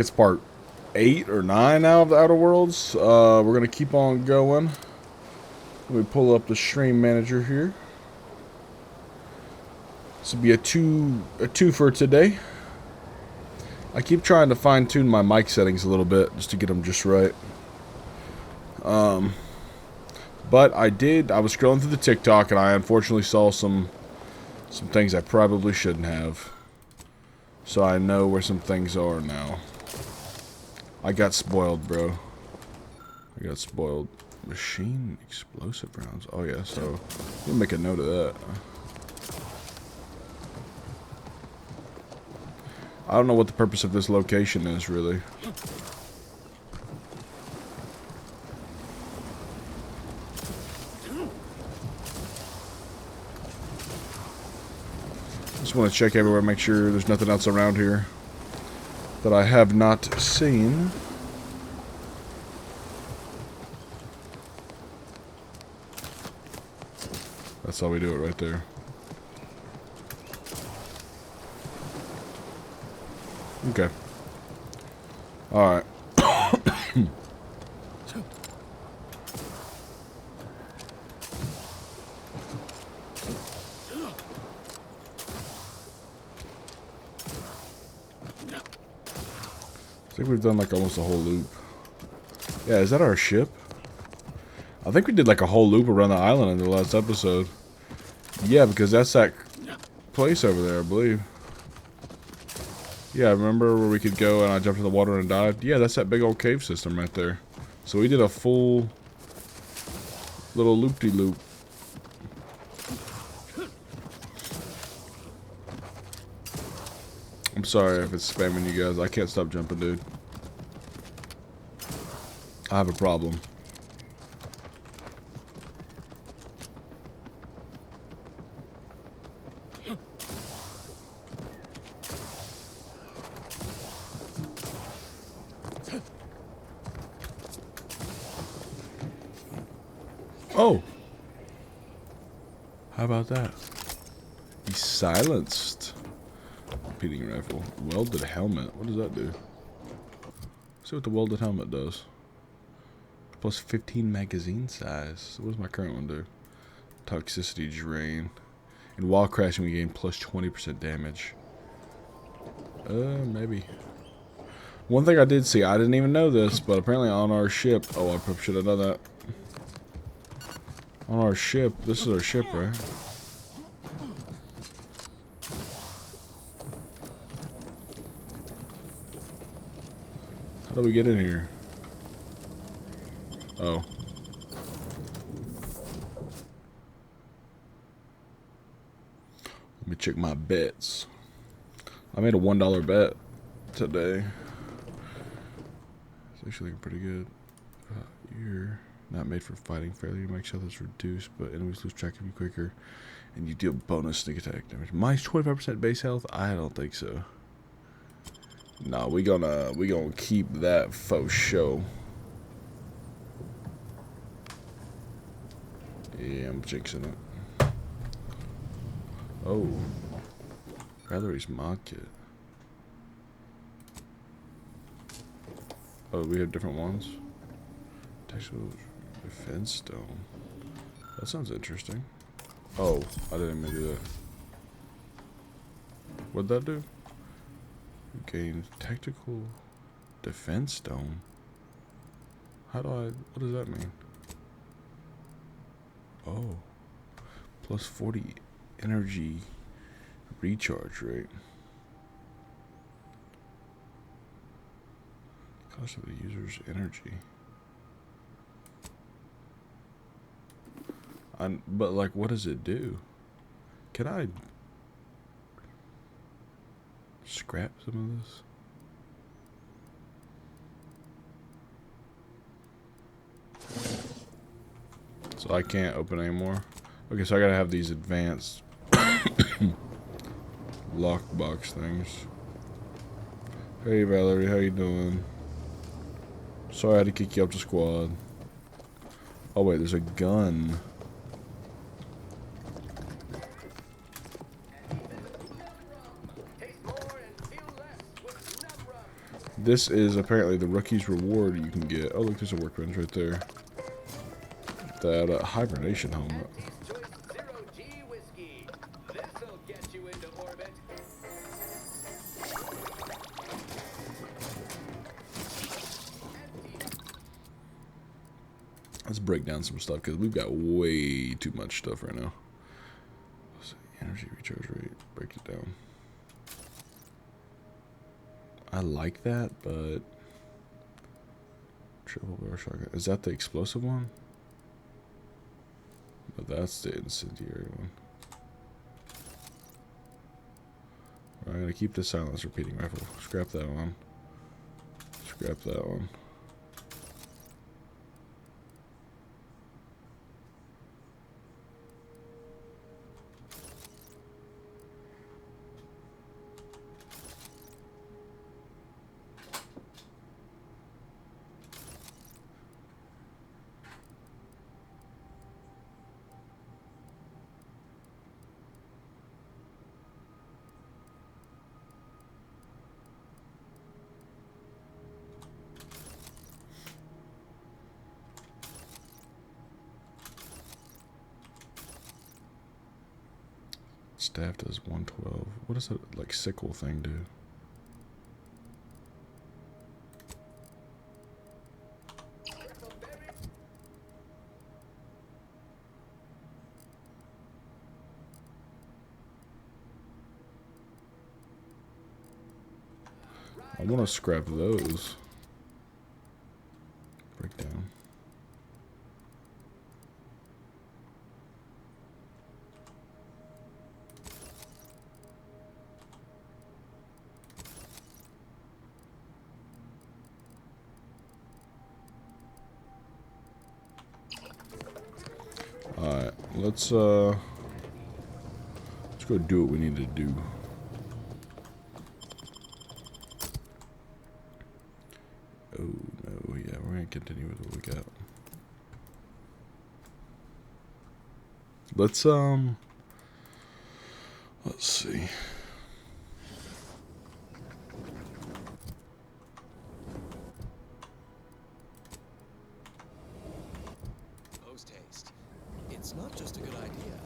It's part 8 or 9 now of the Outer Worlds. We're going to keep on going. Let me pull up the stream manager here. This will be a two for today. I keep trying to fine tune my mic settings a little bit just to get them just right. But I was scrolling through the TikTok and I unfortunately saw some things I probably shouldn't have. So I know where some things are now. I got spoiled, bro. I got spoiled. Machine explosive rounds. Oh yeah, so we'll make a note of that. I don't know what the purpose of this location is, really. Just want to check everywhere, make sure there's nothing else around here that I have not seen. That's how we do it right there. Okay. Alright. I think we've done like almost a whole loop. Yeah, is that our ship? I think we did like a whole loop around the island in the last episode. Yeah, because that's that place over there, I believe. Yeah, remember where we could go and I jumped in the water and died? Yeah, that's that big old cave system right there. So we did a full little loop-de-loop. I'm sorry if it's spamming you guys. I can't stop jumping, dude. I have a problem. Oh! How about that? He's silenced. Repeating rifle. Welded helmet. What does that do? Let's see what the welded helmet does. Plus 15 magazine size. What does my current one do? Toxicity drain. And while crashing we gain plus 20% damage. Maybe. One thing I did see, I didn't even know this, but apparently on our ship... Oh, I probably should have done that. On our ship, this is our ship, right? How do we get in here? Oh. Let me check my bets. I made a $1 bet today. It's actually looking pretty good. You're not made for fighting. Failure makes others reduced, but enemies lose track of you quicker. And you deal bonus sneak attack damage. Minus 25% base health? I don't think so. Nah, we gonna keep that faux show. Yeah, I'm jinxing it. Oh. Battery's mod kit. Oh, we have different ones? Textual defense stone. That sounds interesting. Oh, I didn't even do that. What'd that do? Gain tactical defense stone. What does that mean? Oh. Plus 40 energy recharge rate. Cost of the user's energy. But like, what does it do? Can I scrap some of this? So I can't open anymore. Okay, so I gotta have these advanced lockbox things. Hey Valerie, how you doing? Sorry I had to kick you up to squad. Oh wait, there's a gun. This is apparently the rookie's reward you can get. Oh, look, there's a workbench right there. That hibernation helmet. Let's break down some stuff because we've got way too much stuff right now. Energy recharge rate. Break it down. I like that, but triple barrel shotgun. Is that the explosive one? But that's the incendiary one. I'm gonna keep the silence repeating rifle. Scrap that one. Scrap that one. Staff does 112. What does that, like, sickle thing do? I want to scrap those. Break down. Alright, let's go do what we need to do. Oh no, yeah, we're gonna continue with what we got. Let's see. Post haste. It's not just a good idea,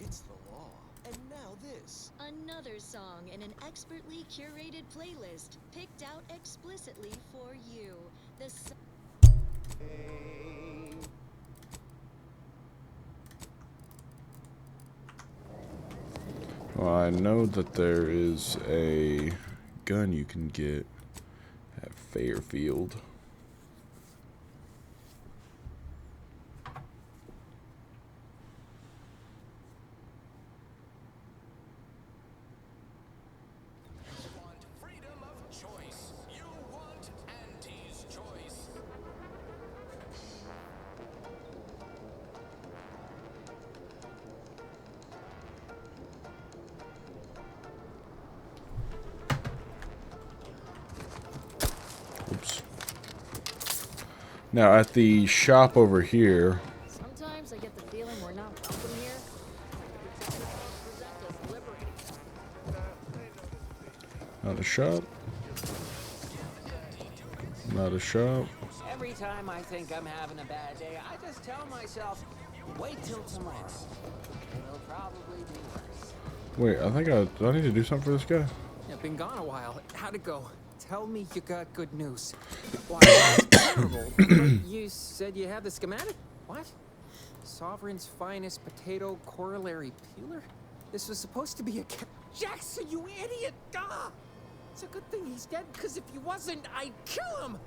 it's the law. And now this. Another song in an expertly curated playlist picked out explicitly for you. Well, I know that there is a gun you can get at Fairfield. Oops. Now at the shop over here. Sometimes I get the feeling we're not welcome here. Not a shop. Not a shop. Every time I think I'm having a bad day, I just tell myself, wait till tomorrow. It'll probably be worse. Wait, I think do I need to do something for this guy? You've been gone a while. How'd it go? Tell me you got good news. Why, that's terrible. But you said you have the schematic? What? Sovereign's finest potato corollary peeler? This was supposed to be a... Jackson, you idiot! Duh! It's a good thing he's dead, because if he wasn't, I'd kill him!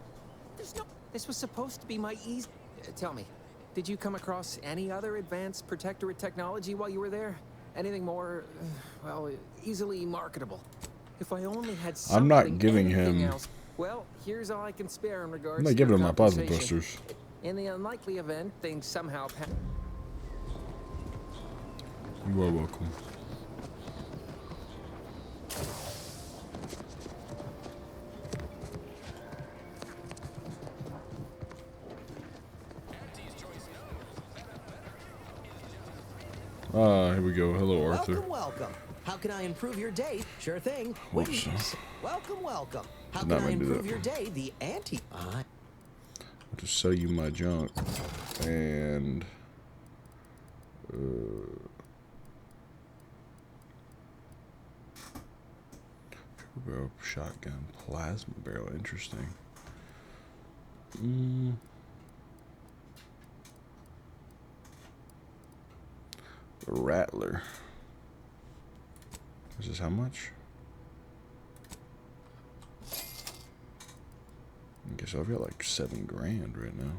There's no... This was supposed to be my easy... tell me, did you come across any other advanced protectorate technology while you were there? Anything more, well, easily marketable? If I only had something, I'm not giving him... else. Well, here's all I can spare in regards I'm not to giving him my plasma compensation. busters. In the unlikely event things somehow You are welcome. Here we go. Hello, Arthur. Welcome, welcome. How can I improve your day? Sure thing. Whoops. Wendy's. Welcome, welcome. How Did can not I mean to do improve that. your day? The anti. I'll just sell you my junk. And... barrel, shotgun, plasma barrel. Interesting. The Rattler. This is how much? I guess I've got like 7 grand right now.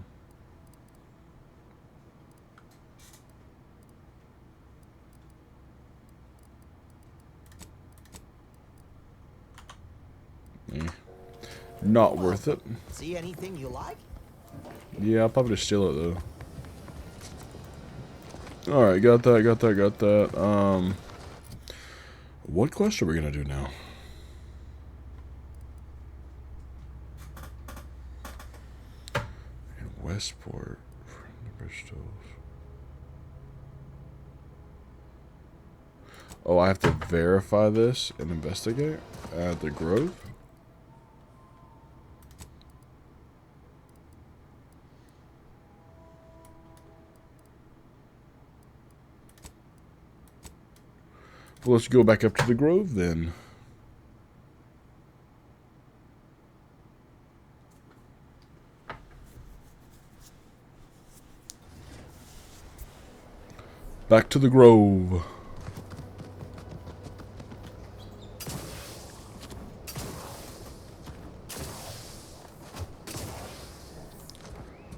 Not worth it. See anything you like? Yeah, I'll probably just steal it though. Alright, got that. What quest are we gonna do now? In Westport. Bristol. Oh, I have to verify this and investigate at the Grove? Well, let's go back up to the Grove then. Back to the Grove.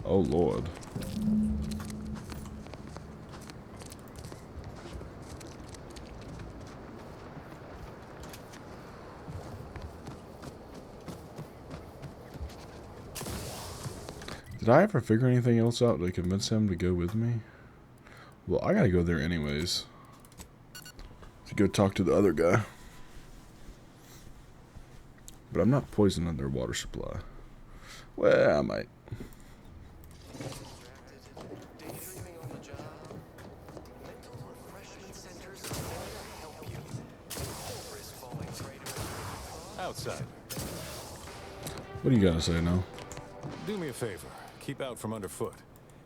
Oh, Lord. Did I ever figure anything else out to convince him to go with me? Well, I gotta go there anyways. To go talk to the other guy. But I'm not poisoning their water supply. Well, I might. Outside. What do you gotta say now? Do me a favor. Keep out from underfoot.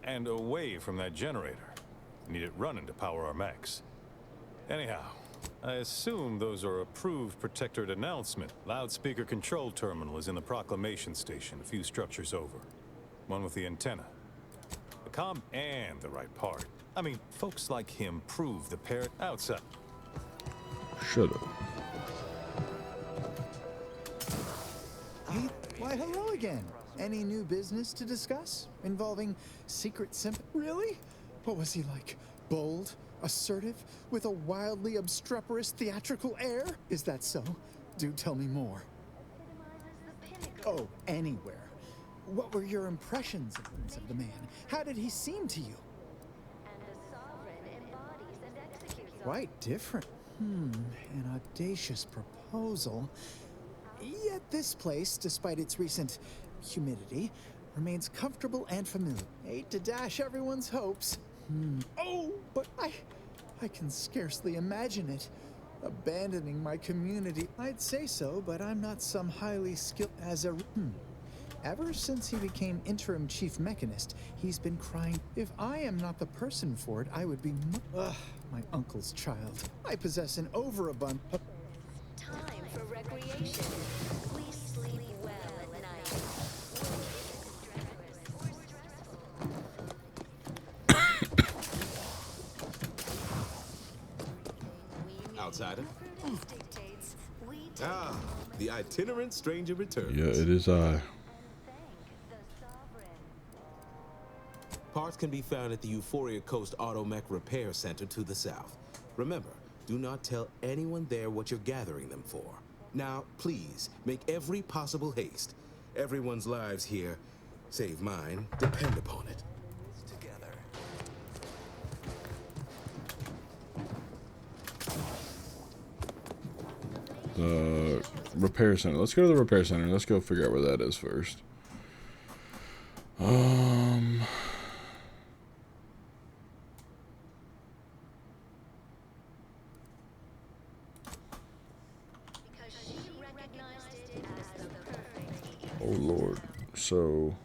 And away from that generator. Need it running to power our mechs. Anyhow, I assume those are approved protectorate announcement. Loudspeaker control terminal is in the proclamation station, a few structures over. One with the antenna. The comm and the right part. I mean, folks like him prove the pair outside. Shut up. Hey, why hello again. Any new business to discuss? Involving secret Really? What was he like? Bold? Assertive? With a wildly obstreperous theatrical air? Is that so? Do tell me more. Oh, anywhere. What were your impressions of the man? How did he seem to you? Quite different. An audacious proposal. Yet this place, despite its recent humidity, remains comfortable and familiar. Hate to dash everyone's hopes. Oh, but I can scarcely imagine it. Abandoning my community. I'd say so, but I'm not some highly skilled as a... Ever since he became interim chief mechanist, he's been crying, if I am not the person for it, I would be... Ugh, my uncle's child. I possess an overabundance... Time for recreation. Please sleep well at night. Outsider? Ah, the itinerant stranger returns. Yeah, it is I. Parts can be found at the Euphoria Coast Automech Repair Center to the south. Remember, do not tell anyone there what you're gathering them for. Now, please, make every possible haste. Everyone's lives here, save mine, depend upon it. Together. The repair center. Let's go to the repair center. Let's go figure out where that is first. Because she recognized it as the So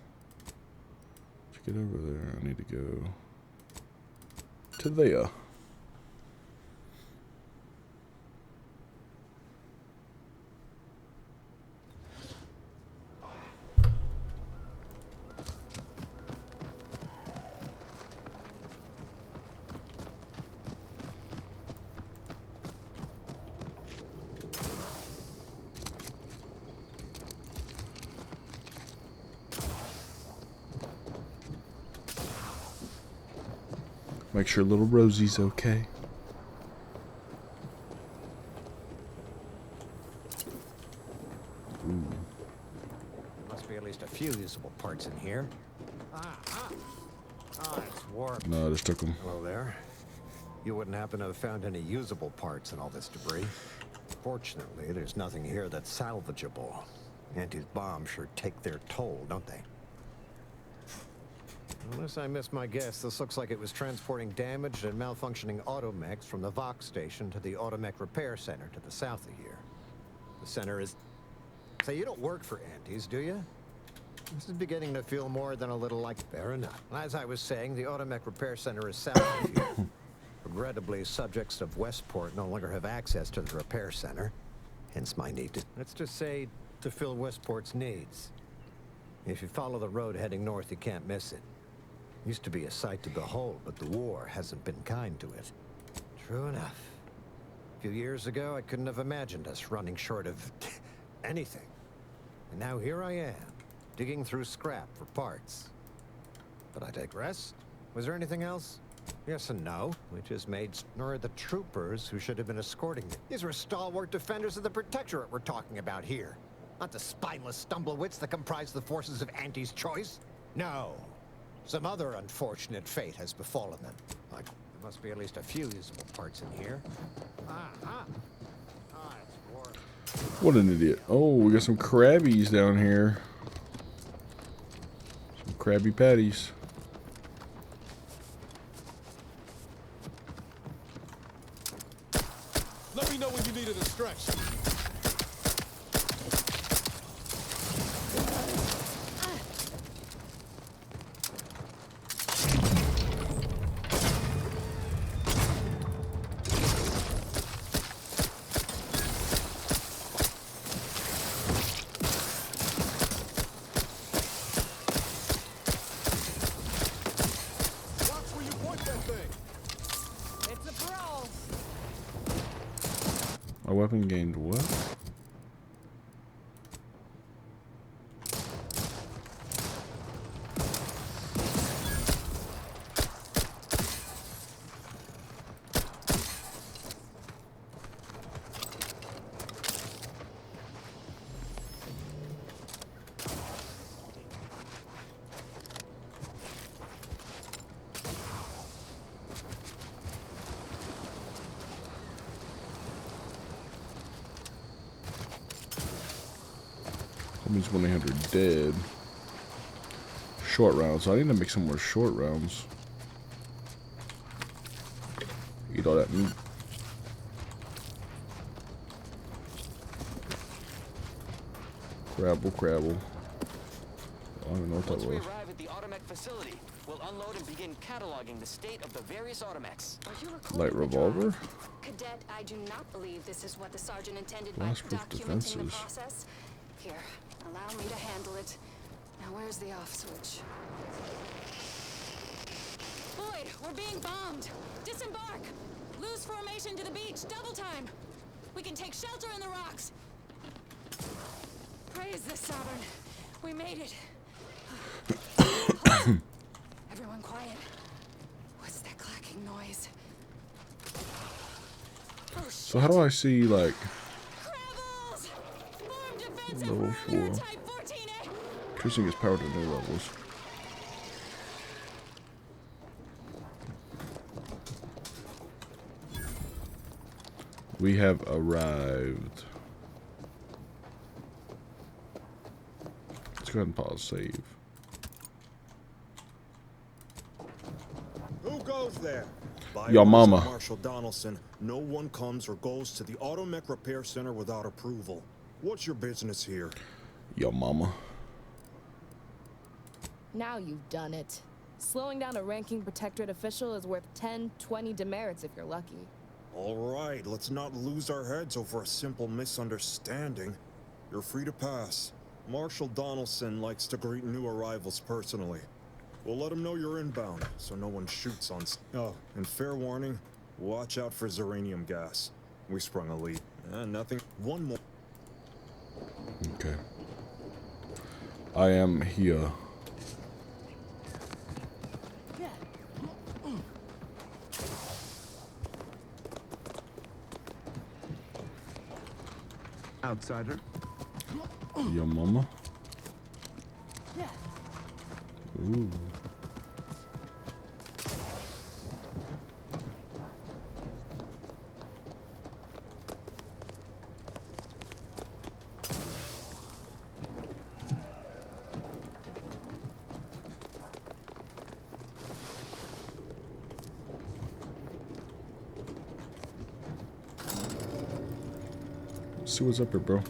to get over there, I need to go to there. Make sure little Rosie's okay. Must be at least a few usable parts in here. It's warped. No, I just took them. Hello there. You wouldn't happen to have found any usable parts in all this debris? Fortunately, there's nothing here that's salvageable. Auntie's bombs sure take their toll, don't they? Unless I missed my guess, this looks like it was transporting damaged and malfunctioning automechs from the Vox station to the Automech Repair Center to the south of here. The center is... Say, you don't work for Auntie's, do you? This is beginning to feel more than a little like... Fair enough. As I was saying, the Automech Repair Center is south of here. Regrettably, subjects of Westport no longer have access to the repair center. Hence my need to... Let's just say, to fill Westport's needs. If you follow the road heading north, you can't miss it. Used to be a sight to behold, but the war hasn't been kind to it. True enough. A few years ago, I couldn't have imagined us running short of anything. And now here I am, digging through scrap for parts. But I digress. Was there anything else? Yes and no. We just made... Nor are the troopers who should have been escorting me. These were stalwart defenders of the Protectorate we're talking about here. Not the spineless stumblewits that comprise the forces of Auntie's choice. No. Some other unfortunate fate has befallen them. Like, there must be at least a few usable parts in here. It's warped. What an idiot. Oh, we got some crabbies down here. Some Krabby Patties. Let me know when you need a distraction. My weapon gained what? Homies 1-800 dead. Short rounds. So I need to make some more short rounds. Eat all that meat. Crabble, crabble. I don't even know what that Once we was. arrive at the Automech facility, we'll unload and begin cataloging the state of the various Automechs. Are you recording Light the revolver. drive? Cadet, I do not believe this is what the sergeant intended Blast by proof documenting the defenses. process. Here, allow me to handle it. Now where's the off switch? Boyd, we're being bombed. Disembark. Lose formation to the beach. Double time. We can take shelter in the rocks. Praise the Sovereign. We made it. Everyone quiet. What's that clacking noise? Oh, shit. So how do I see like Rebels! Form defensive level perimeter 4? type 14A. Increasing his power to new levels. We have arrived. Let's go ahead and pause save. Who goes there? By Your orders of mama. Marshal Donaldson, no one comes or goes to the Automech Repair Center without approval. What's your business here? Yo mama. Now you've done it. Slowing down a ranking protectorate official is worth 10, 20 demerits if you're lucky. All right, let's not lose our heads over a simple misunderstanding. You're free to pass. Marshal Donaldson likes to greet new arrivals personally. We'll let him know you're inbound, so no one shoots on... Oh, and fair warning, watch out for Zeranium gas. We sprung a leak. Nothing. One more. Okay. I am here. Outsider. Your mama. Ooh. See what's up here, bro.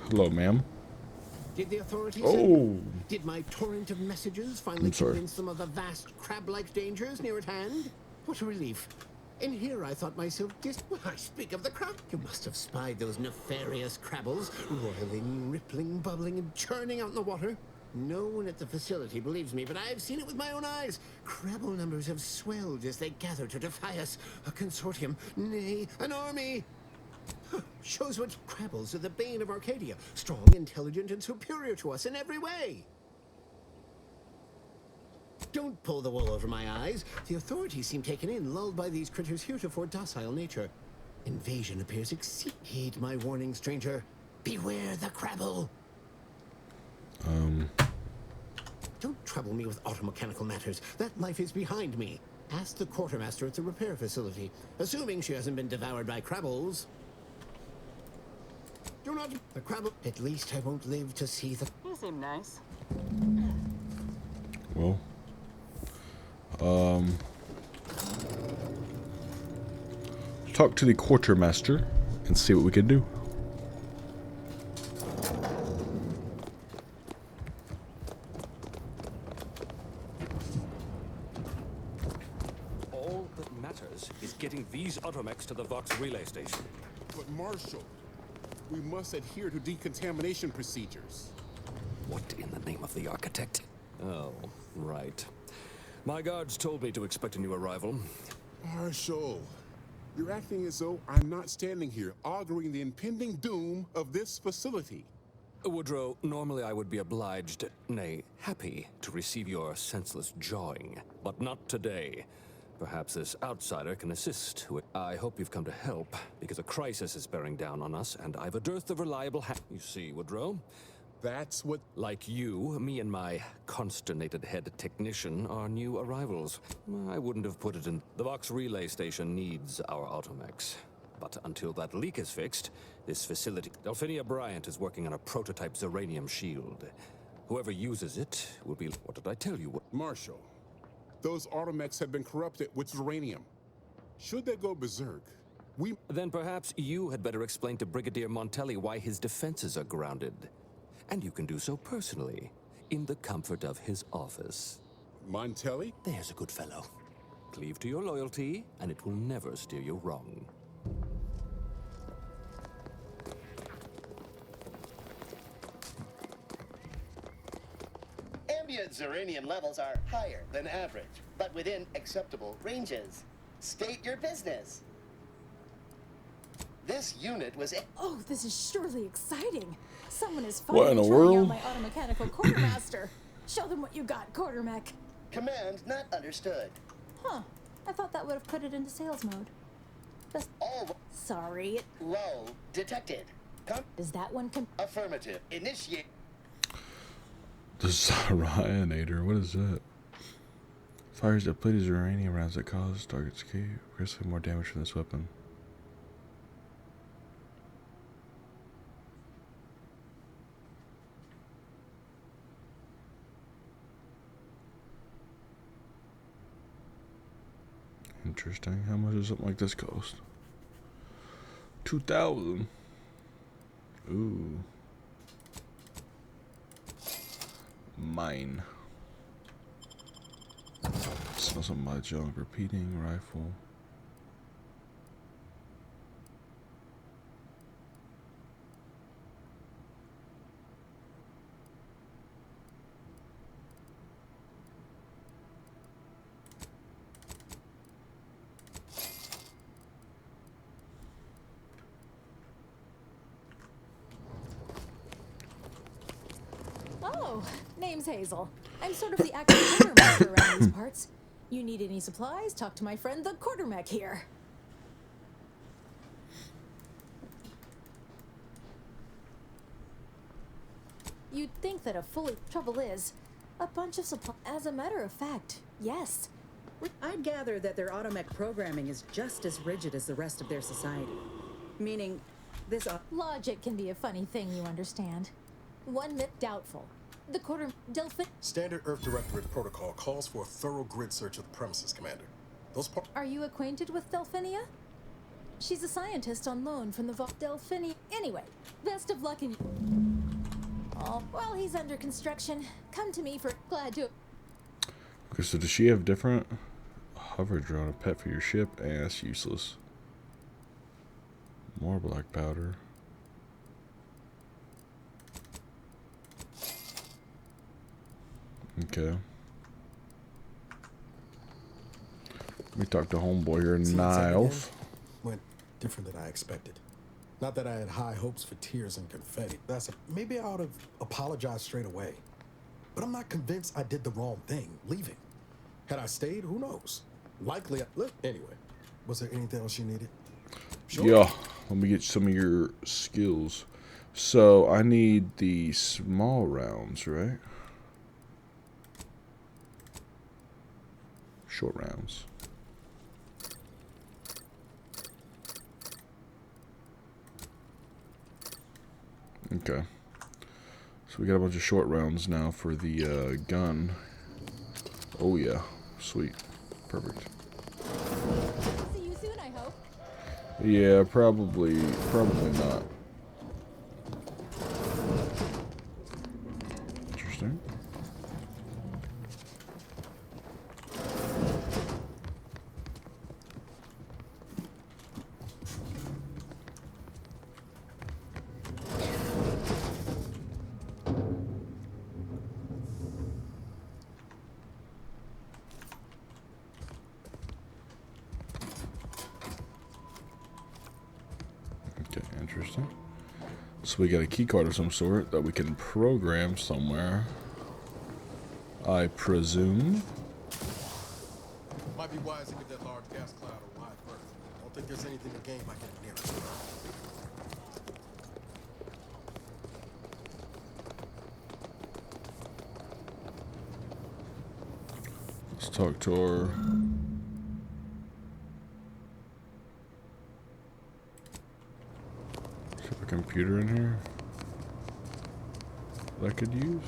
Hello, ma'am. Did the authorities? Oh. Did my torrent of messages finally convince them of the vast crab-like dangers near at hand? What a relief. In here, I thought myself I speak of the crab. You must have spied those nefarious crabbles, roiling, rippling, bubbling, and churning out in the water. No one at the facility believes me, but I've seen it with my own eyes. Crabble numbers have swelled as they gather to defy us. A consortium, nay, an army. Shows what crabbles are the bane of Arcadia. Strong, intelligent, and superior to us in every way. Don't pull the wool over my eyes. The authorities seem taken in, lulled by these critters' heretofore docile nature. Invasion appears heed my warning, stranger. Beware the crabble. Don't trouble me with automechanical matters. That life is behind me. Ask the quartermaster at the repair facility, assuming she hasn't been devoured by crabbles. Do not the crabble. At least I won't live to see the. You seem nice. Well, talk to the quartermaster and see what we can do. All that matters is getting these automechs to the Vox relay station. But Marshal, we must adhere to decontamination procedures. What in the name of the architect? Oh, right. My guards told me to expect a new arrival. Marshal, you're acting as though I'm not standing here arguing the impending doom of this facility. Woodrow, normally I would be obliged, nay, happy, to receive your senseless jawing. But not today. Perhaps this outsider can assist. I hope you've come to help, because a crisis is bearing down on us, and I've a dearth of reliable You see, Woodrow? That's what... Like you, me and my consternated head technician are new arrivals. I wouldn't have put it in... The Vox relay station needs our automechs. But until that leak is fixed, this facility... Delphinia Bryant is working on a prototype Zeranium shield. Whoever uses it will be... What did I tell you? Marshal, those automechs have been corrupted with Zeranium. Should they go berserk, we... Then perhaps you had better explain to Brigadier Montelli why his defenses are grounded. And you can do so personally, in the comfort of his office. Montelli? There's a good fellow. Cleave to your loyalty, and it will never steer you wrong. Ambient Zeranium levels are higher than average, but within acceptable ranges. State your business. This unit was... Oh, this is surely exciting. Someone is What in finally the trying out world? my automechanical quartermaster. Show them what you got, quartermech. Command not understood. Huh. I thought that would have put it into sales mode. Just... Sorry. Low detected. Does that one Affirmative. Initiate. The Zyrionator, what is that? Fires depleted uranium rounds that cause targets to escape. Risk more damage from this weapon. Interesting. How much does something like this cost? 2,000. Ooh. Mine. Smell some of my junk. Repeating rifle. Oh, name's Hazel. I'm sort of the active quartermaster around these parts. You need any supplies? Talk to my friend the quartermech here. You'd think that a fully trouble is a bunch of supplies. As a matter of fact, yes. I'd gather that their automech programming is just as rigid as the rest of their society. Meaning, this logic can be a funny thing, you understand. One myth doubtful. The quarter Delphin. Standard Earth Directorate protocol calls for a thorough grid search of the premises, Commander. Those Are you acquainted with Delphinia? She's a scientist on loan from the Delphinia. Anyway, best of luck in. Oh, while he's under construction, come to me for glad to. Okay, so does she have different hover drone, a pet for your ship? That's useless. More black powder. Okay. Let me talk to homeboy here, Niles. Went different than I expected. Not that I had high hopes for tears and confetti. Maybe I ought to apologize straight away. But I'm not convinced I did the wrong thing, leaving. Had I stayed, who knows? Likely, look, anyway. Was there anything else you needed? Sure. Yeah, let me get some of your skills. So, I need the small rounds, right? Short rounds. Okay. So we got a bunch of short rounds now for the gun. Oh yeah, sweet, perfect. See you soon, I hope. Yeah, probably not. Interesting. Interesting. So we got a key card of some sort that we can program somewhere, I presume. Might be wise to give that large gas cloud a wide berth. I don't think there's anything to gain by getting near it. Let's talk to our... computer in here that I could use.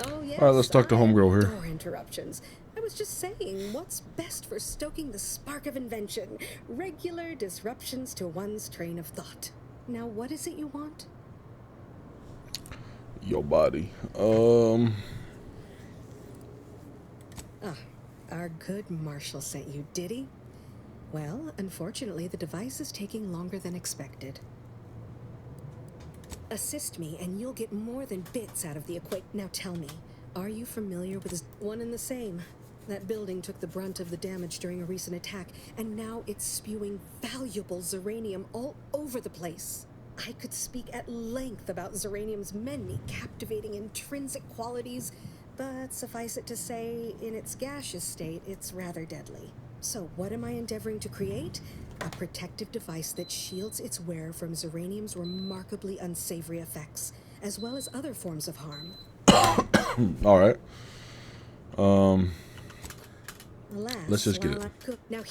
Oh, yes, all right, let's talk to homegirl here. More interruptions. I was just saying, what's best for stoking the spark of invention? Regular disruptions to one's train of thought. Now, what is it you want? Your body. Our good Marshall sent you, did he? Well, unfortunately, the device is taking longer than expected. Assist me, and you'll get more than bits out of the equation. Now tell me, are you familiar with this? One and the same. That building took the brunt of the damage during a recent attack, and now it's spewing valuable Zeranium all over the place. I could speak at length about Zeranium's many captivating intrinsic qualities, but suffice it to say, in its gaseous state, it's rather deadly. So what am I endeavoring to create? A protective device that shields its wearer from Zeranium's remarkably unsavory effects, as well as other forms of harm. All right. Alas, Let's just get while it. I cook- Now,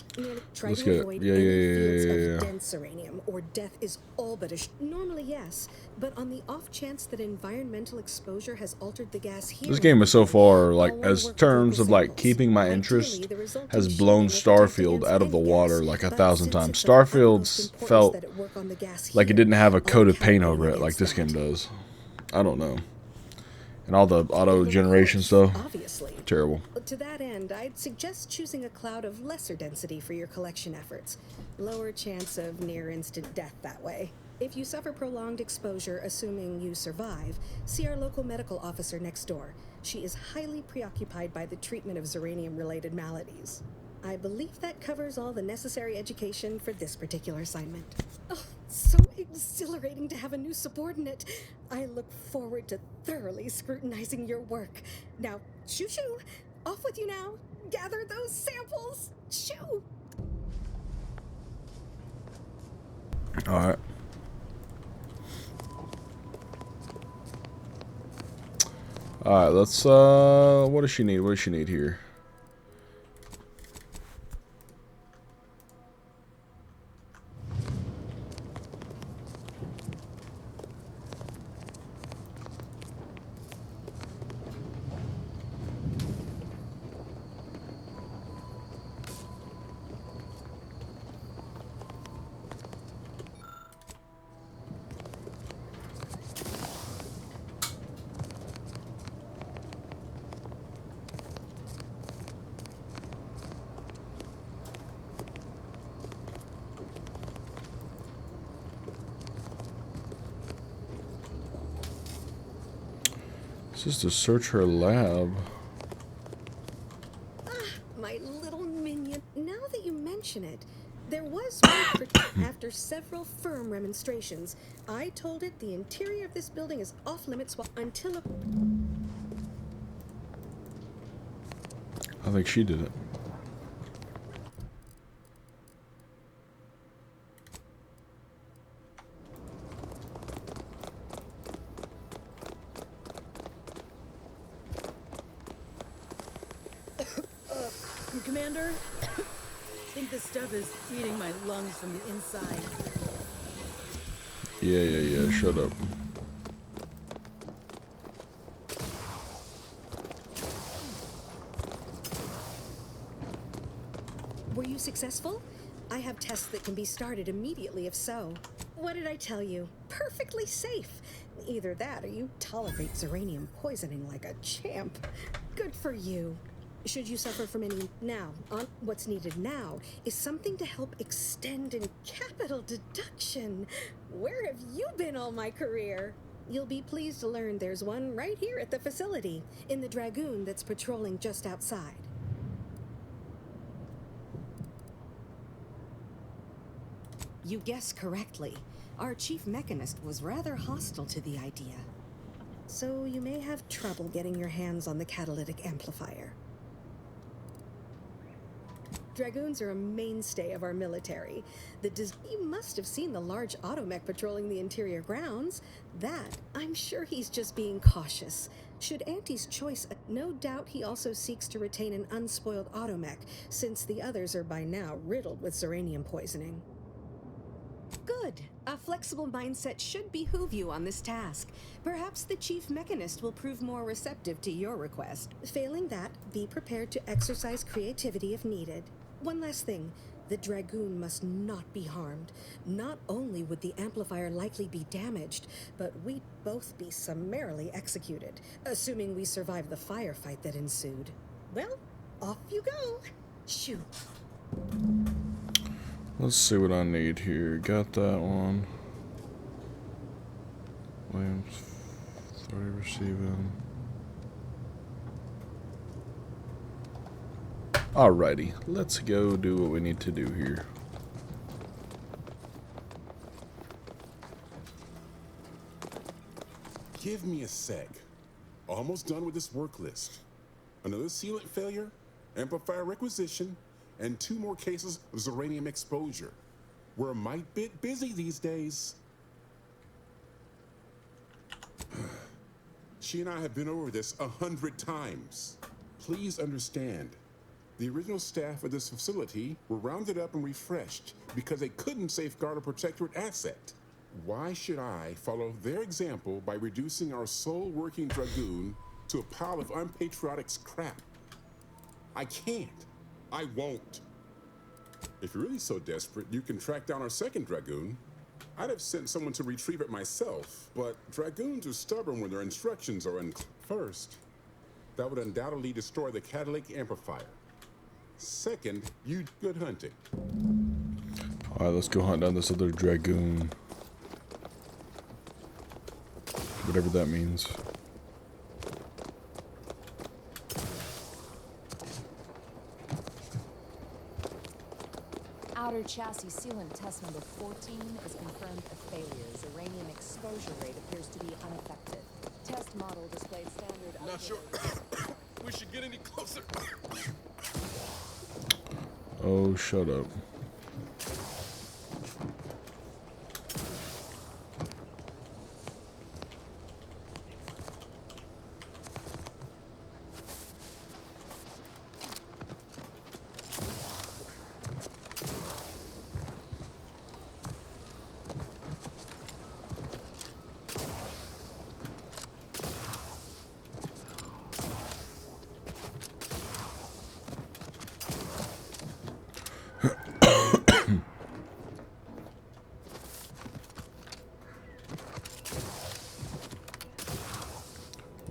try Let's to get it. avoid Yeah, any yeah, fields yeah, of yeah, yeah. dense uranium, or death is all but normally, yes, but on the off chance that environmental exposure has altered the gas here. This game is so far, like, I'll wanna as work with terms local of, like, samples. keeping my Ideally, interest, the resulting has shielding blown will protect Starfield against out of the any water gas, like a but thousand since times. it's of utmost Starfield's importance felt that it work on the gas like it here, didn't have a I'll coat of paint calculate over it like against this that. game does. I don't know. And all the auto generation stuff. Obviously. Terrible. To that end, I'd suggest choosing a cloud of lesser density for your collection efforts. Lower chance of near-instant death that way. If you suffer prolonged exposure, assuming you survive, see our local medical officer next door. She is highly preoccupied by the treatment of Zeranium-related maladies. I believe that covers all the necessary education for this particular assignment. Oh, so exhilarating to have a new subordinate. I look forward to thoroughly scrutinizing your work. Now, shoo-shoo! Off with you now! Gather those samples! Shoo! Alright. Alright, let's, what does she need? What does she need here? This is to search her lab. My little minion. Now that you mention it, there was one after several firm remonstrations. I told it the interior of this building is off limits until I think she did it. Commander, I think this stuff is eating my lungs from the inside. Yeah, shut up. Were you successful? I have tests that can be started immediately if so. What did I tell you? Perfectly safe. Either that or you tolerate Zeranium poisoning like a champ. Good for you. Should you suffer from any now, what's needed now is something to help extend in capital deduction. Where have you been all my career? You'll be pleased to learn there's one right here at the facility, in the Dragoon that's patrolling just outside. You guessed correctly. Our chief mechanist was rather hostile to the idea. So you may have trouble getting your hands on the catalytic amplifier. Dragoons are a mainstay of our military. You must have seen the large automech patrolling the interior grounds. That, I'm sure he's just being cautious. Should Auntie's choice, no doubt he also seeks to retain an unspoiled automech, since the others are by now riddled with Zeranium poisoning. Good. A flexible mindset should behoove you on this task. Perhaps the chief mechanist will prove more receptive to your request. Failing that, be prepared to exercise creativity if needed. One last thing. The Dragoon must not be harmed. Not only would the amplifier likely be damaged, but we'd both be summarily executed, assuming we survive the firefight that ensued. Well, off you go. Shoo. Let's see what I need here. Got that one. Williams 30 receiving. Alrighty, let's go do what we need to do here. Give me a sec. Almost done with this work list. Another sealant failure, amplifier requisition, and 2 more cases of Zeranium exposure. We're a mite bit busy these days. She and I have been over this 100 times. Please understand, The original staff of this facility were rounded up and refreshed because they couldn't safeguard a protectorate asset. Why should I follow their example by reducing our sole working Dragoon to a pile of unpatriotic scrap? I can't. I won't. If you're really so desperate, you can track down our second Dragoon. I'd have sent someone to retrieve it myself, but Dragoons are stubborn when their instructions are unclear. First, that would undoubtedly destroy the catalytic amplifier. Second, you good hunting. Alright, let's go hunt down this other Dragoon. Whatever that means. Outer chassis sealant test number 14 is confirmed a failure. Uranium exposure rate appears to be unaffected. Test model displayed standard. Not sure we should get any closer. Oh, shut up.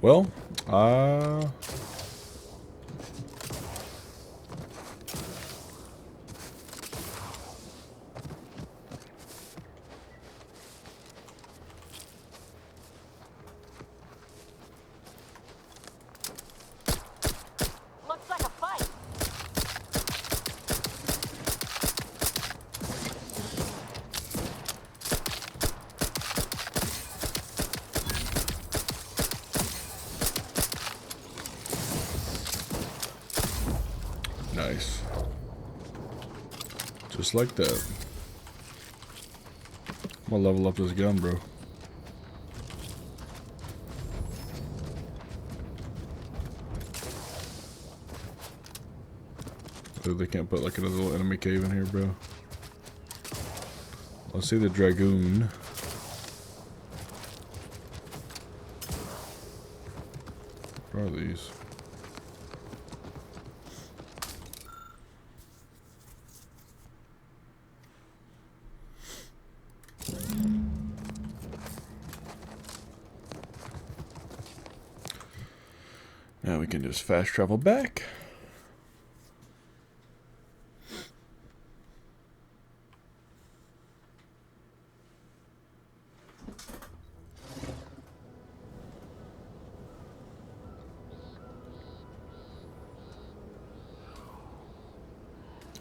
Well, Looks like a fight. nice. Just like that. I'm gonna level up this gun, bro. So they can't put like another little enemy cave in here, bro. Let's see the Dragoon. What are these? Now we can just fast travel back.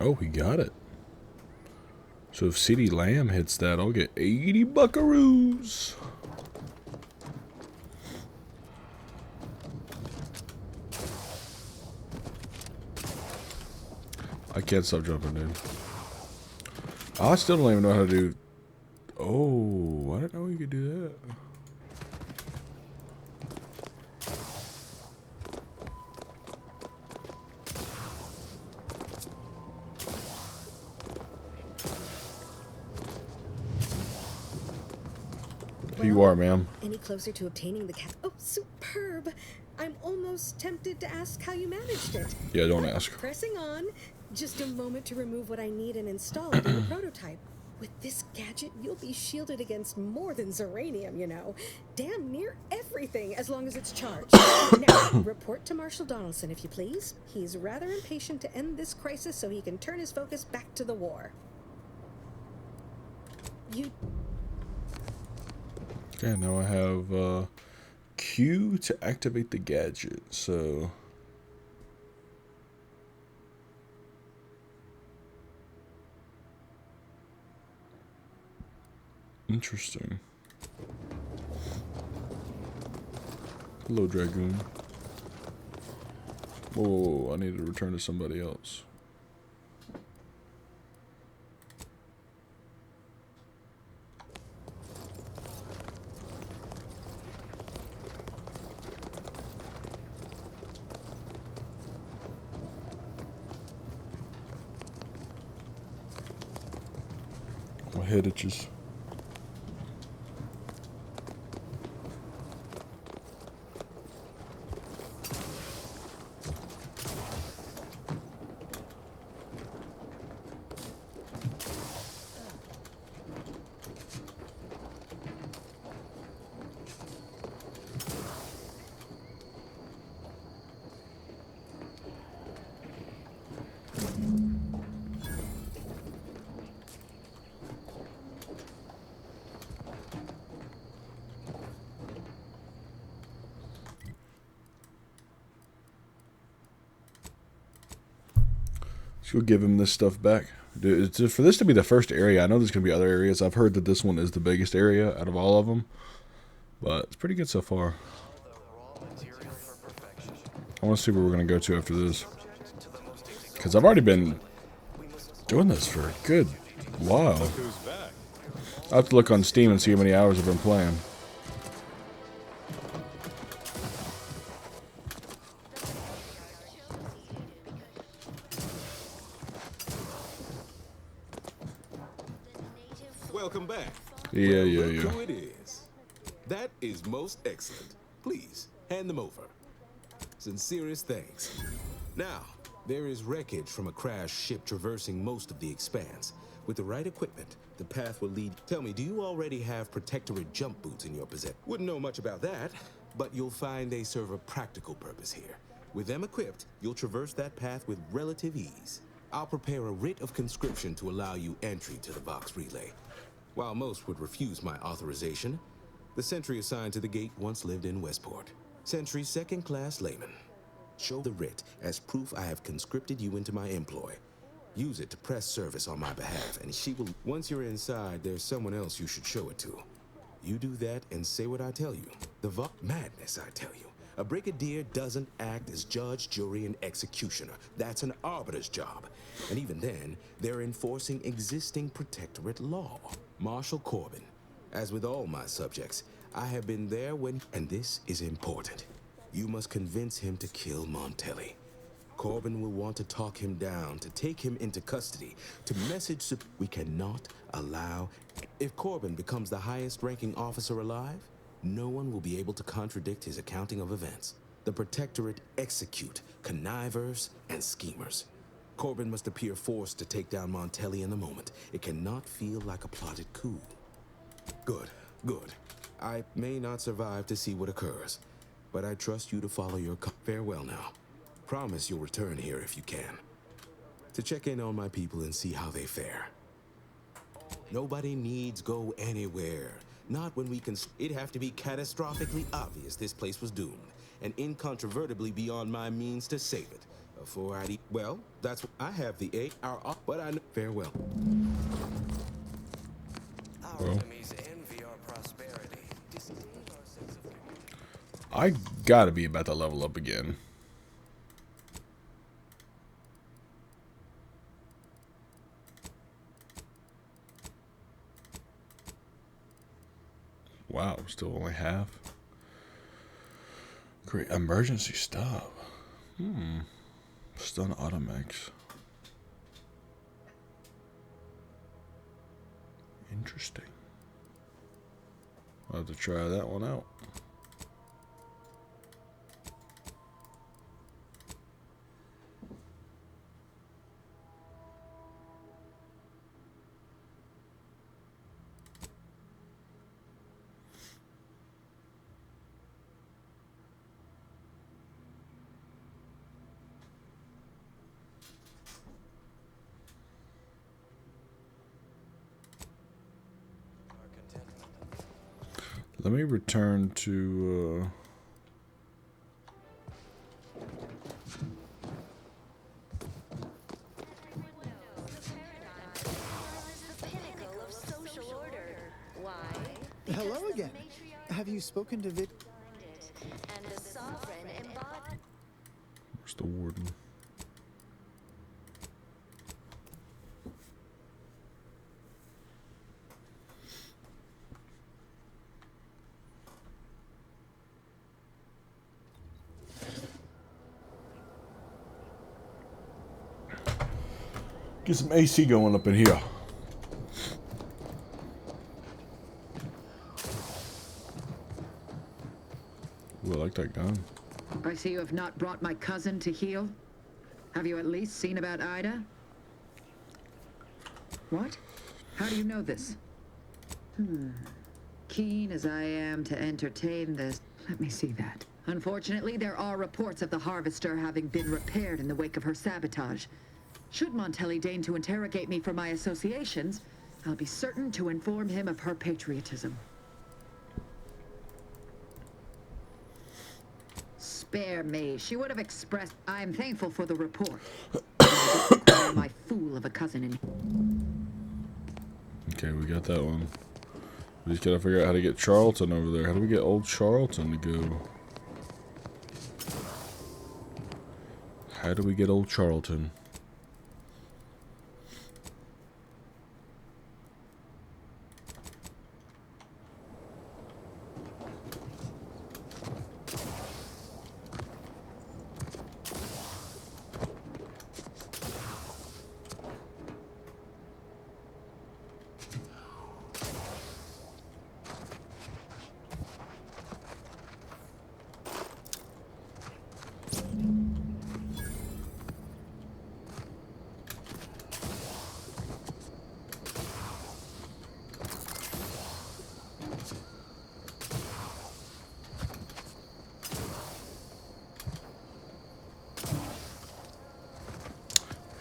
Oh, he got it. So if CD Lamb hits that, I'll get 80 buckaroos. I can't stop jumping, dude. I still don't even know how to do... Oh, I didn't know you could do that. Here you are, ma'am. Any closer to obtaining the cat? Oh, superb! I'm almost tempted to ask how you managed it. Yeah, don't ask. Pressing on. Just a moment to remove what I need and install it in the prototype. With this gadget, you'll be shielded against more than Zeranium, you know. Damn near everything, as long as it's charged. Now, report to Marshal Donaldson, if you please. He's rather impatient to end this crisis so he can turn his focus back to the war. You... Okay, now I have Q to activate the gadget, so... Interesting. Hello, Dragoon. Whoa, I need to return to somebody else. My head itches. We'll give him this stuff back. Dude, for this to be the first area, I know there's going to be other areas. I've heard that this one is the biggest area out of all of them. But it's pretty good so far. I want to see where we're going to go to after this. Because I've already been doing this for a good while. I'll have to look on Steam and see how many hours I've been playing. Welcome back. Yeah. Who it is. That is most excellent. Please, hand them over. Sincerest thanks. Now, there is wreckage from a crashed ship traversing most of the expanse. With the right equipment, the path will lead... Tell me, do you already have Protectorate jump boots in your possession? Wouldn't know much about that, but you'll find they serve a practical purpose here. With them equipped, you'll traverse that path with relative ease. I'll prepare a writ of conscription to allow you entry to the Vox Relay. While most would refuse my authorization, the sentry assigned to the gate once lived in Westport. Sentry second-class layman. Show the writ as proof I have conscripted you into my employ. Use it to press service on my behalf, and she will... Once you're inside, there's someone else you should show it to. You do that and say what I tell you. Madness, I tell you. A brigadier doesn't act as judge, jury, and executioner. That's an arbiter's job. And even then, they're enforcing existing Protectorate law. Marshal Corbin. As with all my subjects, I have been there when... And this is important. You must convince him to kill Montelli. Corbin will want to talk him down, to take him into custody, to message... We cannot allow... If Corbin becomes the highest-ranking officer alive, no one will be able to contradict his accounting of events. The Protectorate execute connivers and schemers. Corbin must appear forced to take down Montelli in the moment. It cannot feel like a plotted coup. Good. I may not survive to see what occurs, but I trust you to follow your... Farewell now. Promise you'll return here if you can. To check in on my people and see how they fare. Nobody needs go anywhere. Not when we can... It'd have to be catastrophically obvious this place was doomed, and incontrovertibly beyond my means to save it. Before I'd eat... Well, that's what... I have the our... But I know... Farewell. Our enemies envy our prosperity. I gotta be about to level up again. Wow, still only half. Great emergency stop. Stun Automex. Interesting. I'll have to try that one out. Let me return to Hello again. Have you spoken to Vid? Where's the warden? Get some AC going up in here. like that gun. I see you have not brought my cousin to heal. Have you at least seen about Ida? What? How do you know this? Keen as I am to entertain this, let me see that. Unfortunately, there are reports of the Harvester having been repaired in the wake of her sabotage. Should Montelli deign to interrogate me for my associations, I'll be certain to inform him of her patriotism. Spare me. She would have expressed, I am thankful for the report. My fool of a cousin in. Okay, we got that one. We just gotta figure out how to get Charlton over there. How do we get old Charlton to go? How do we get old Charlton?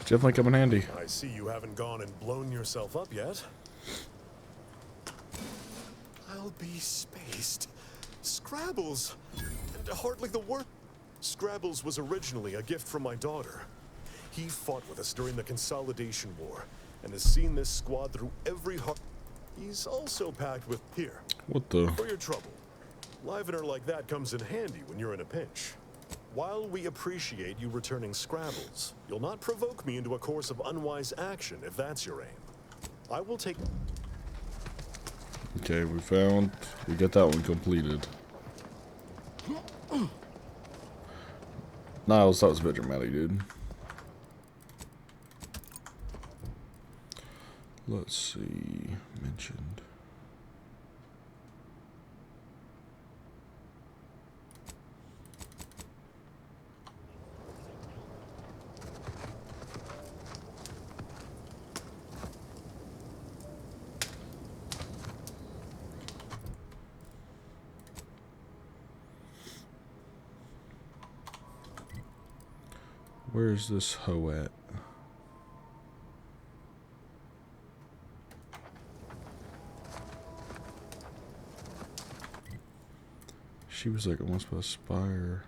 Definitely come in handy. I see you haven't gone and blown yourself up yet. I'll be spaced. Scrabbles! And hardly the word. Scrabbles was originally a gift from my daughter. He fought with us during the Consolidation War, and has seen this squad through every He's also packed with here. What the? For your trouble. Livener like that comes in handy when you're in a pinch. While we appreciate you returning Scrabbles, you'll not provoke me into a course of unwise action if that's your aim. I will take... Okay, we got that one completed. Niles, that was a bit dramatic, dude. Let's see, mentioned. Where's this hoe at? She was like almost by Spire.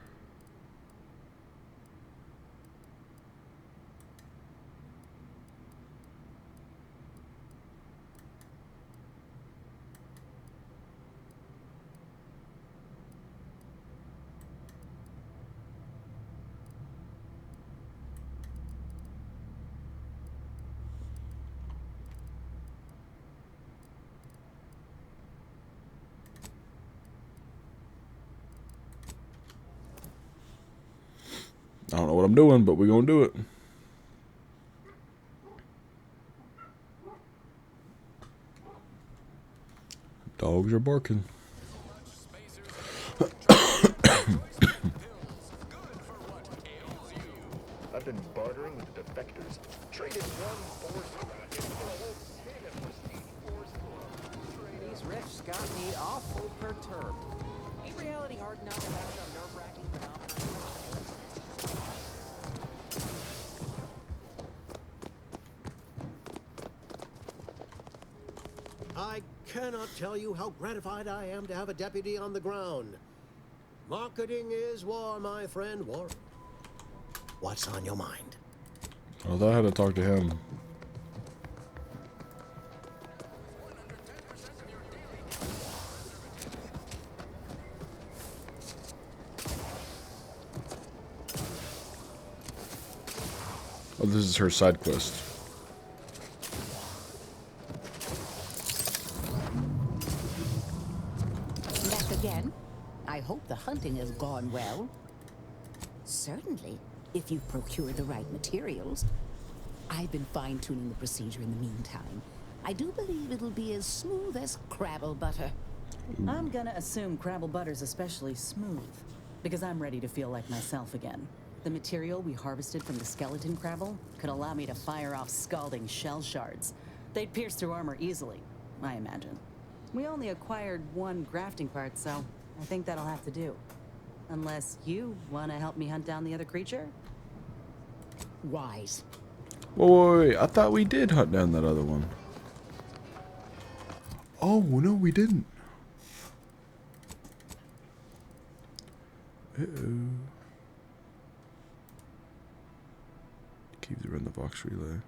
I don't know what I'm doing, but we're gonna do it. Dogs are barking. I've been bartering with the defectors. Traded one force rocket for a whole pit of prestige force. These rifts got me awful perturbed. Ain't reality hard enough to have some nerve-wracking phenomena? I cannot tell you how gratified I am to have a deputy on the ground. Marketing is war, my friend, war. What's on your mind? I thought I had to talk to him. Oh, this is her side quest. Back again? I hope the hunting has gone well. Certainly, if you procure the right materials. I've been fine-tuning the procedure in the meantime. I do believe it'll be as smooth as Crabble butter. I'm gonna assume Crabble butter's especially smooth. Because I'm ready to feel like myself again. The material we harvested from the skeleton crabble could allow me to fire off scalding shell shards. They'd pierce through armor easily, I imagine. We only acquired one grafting part, so I think that'll have to do. Unless you want to help me hunt down the other creature? Wise. Wait, I thought we did hunt down that other one. Oh, no, we didn't. Uh-oh. Keep the run the box relay.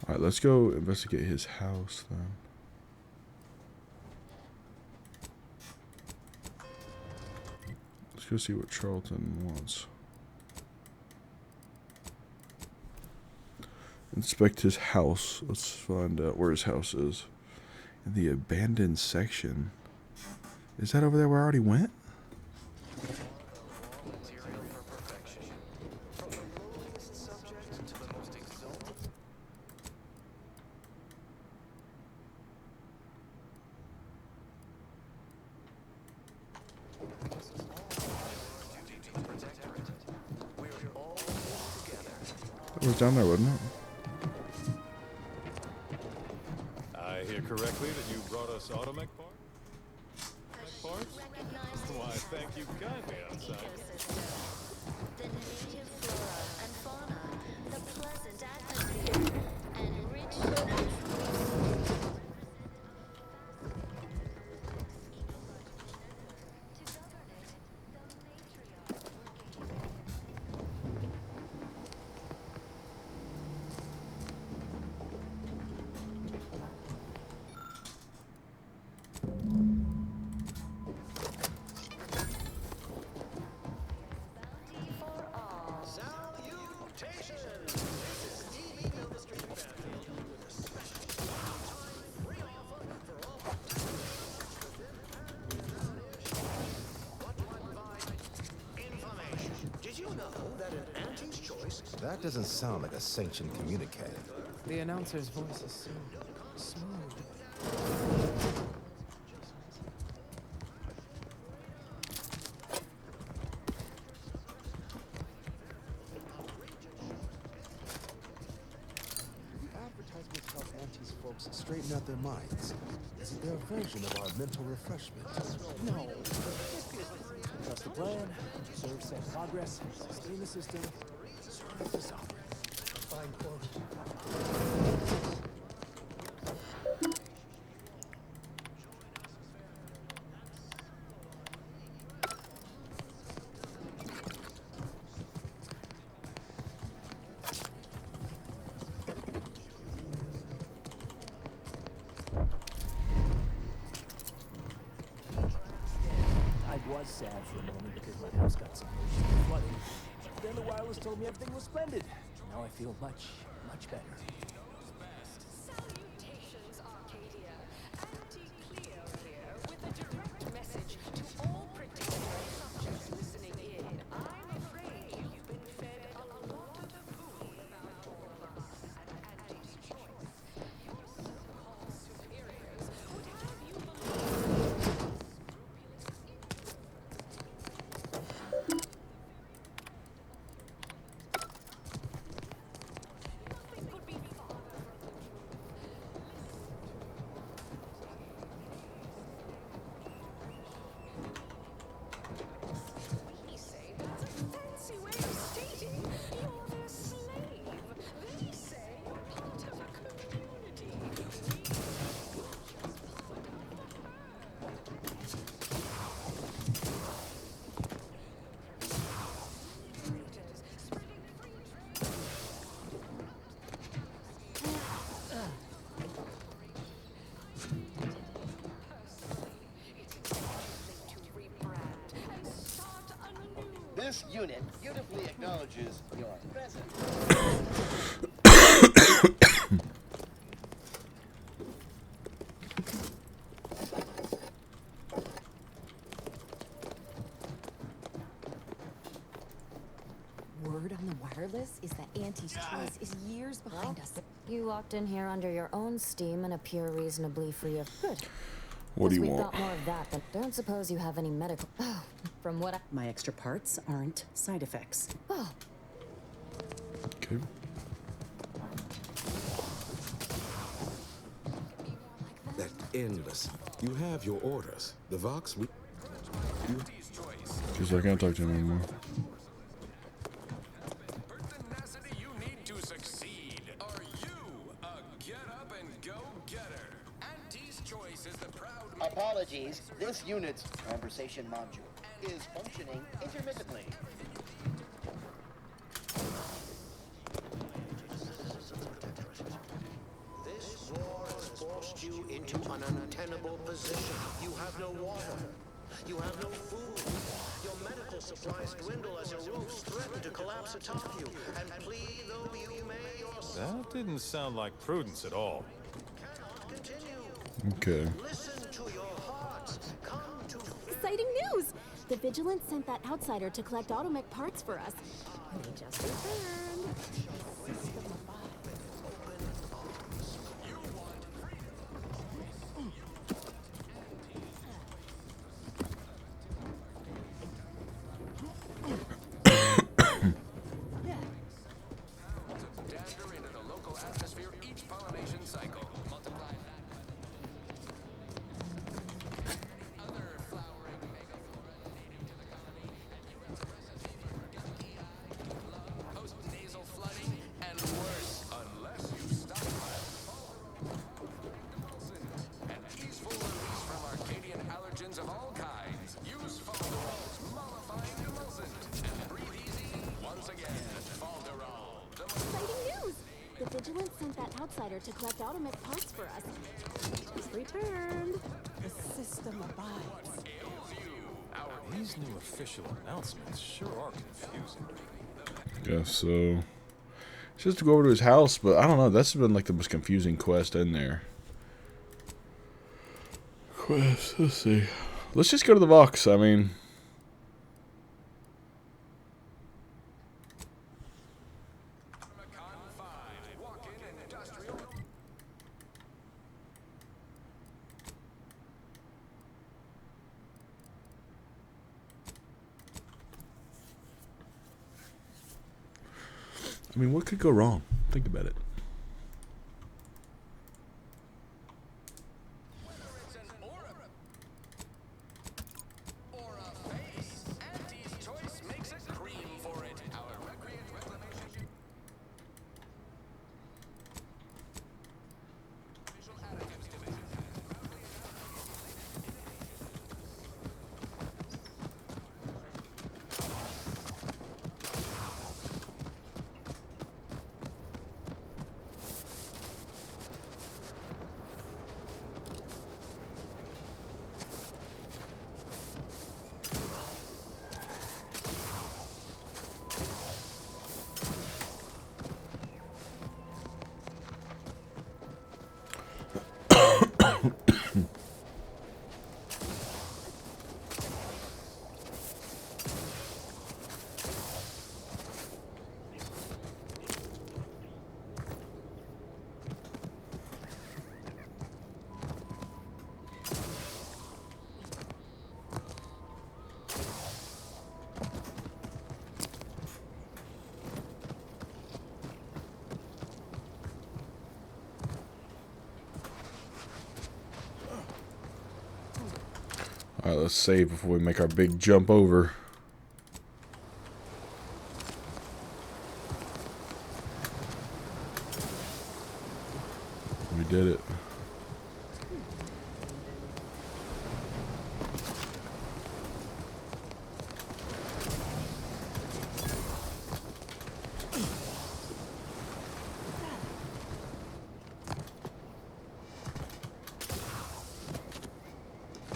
Alright, let's go investigate his house then. Let's go see what Charlton wants. Inspect his house. Let's find out where his house is. In the abandoned section. Is that over there where I already went? It was down there, wasn't it? I hear correctly that you brought us automech parts? Why, thank you kindly, outside. The native flora and fauna, the pleasant atmosphere, and rich natural That doesn't sound like a sanctioned communique. The announcer's voice is so smooth. Advertisements help Auntie's folks straighten out their minds. Is it their version of our mental refreshment? No. Trust the plan, serve safe progress, sustain the system, serve the sovereign. Fine quote. I was sad for a moment because my house got some flooding. Then the wireless told me everything was splendid. Now I feel much, much better. Salutations, Arcadia. Anti-Cleo here with a direct message to all predictable subjects listening in. I'm afraid you've been fed a lot of food about all of us and Andy's choice. Your so-called superiors would have you believe. Nothing could be This unit beautifully acknowledges your presence. Word on the wireless is that Auntie's choice is years behind us. You walked in here under your own steam and appear reasonably free of good. What do you We've want? got more of that, but don't suppose you have any medical. Oh, from what I. My extra parts aren't side effects. Oh, Okay. That endless. You have your orders. The Vox. Because I can't talk to him anymore. You need to succeed. Are you a get-up and go-getter? Auntie's Choice is the proud... Apologies, this unit's conversation module is functioning intermittently. This war has forced you into an untenable position. You have no water. You have no food. Your medical supplies dwindle as your roofs threaten to collapse atop you. And plead though you may yourself That didn't sound like prudence at all. continue. Okay. Listen to your hearts. Come to Exciting news! The Vigilance sent that outsider to collect Automech parts for us. They just returned. Dander into the local atmosphere each pollination cycle. Multiply that. Other flowering megaflora native to the colony, and you have a recipe for forgetting lung, post-nasal flooding, and worse, unless you stockpile and easeful release from Arcadian allergens of all kinds. Use Falderall's mollifying emulsant and breathe easy once again. Falderall, the Exciting news! The Vigilance sent that outsider to collect Automech parts for us. They just returned. The system abides. These new official announcements sure are confusing. Yeah, so it's just to go over to his house, but I don't know. That's been like the most confusing quest in there. Quest. Let's see. Let's just go to the Vox. I mean, what could go wrong? Think about it. Auntie's Choice makes a cream for it. Our recreant reclamation. Visual Additives Division. Alright, let's save before we make our big jump over. We did it.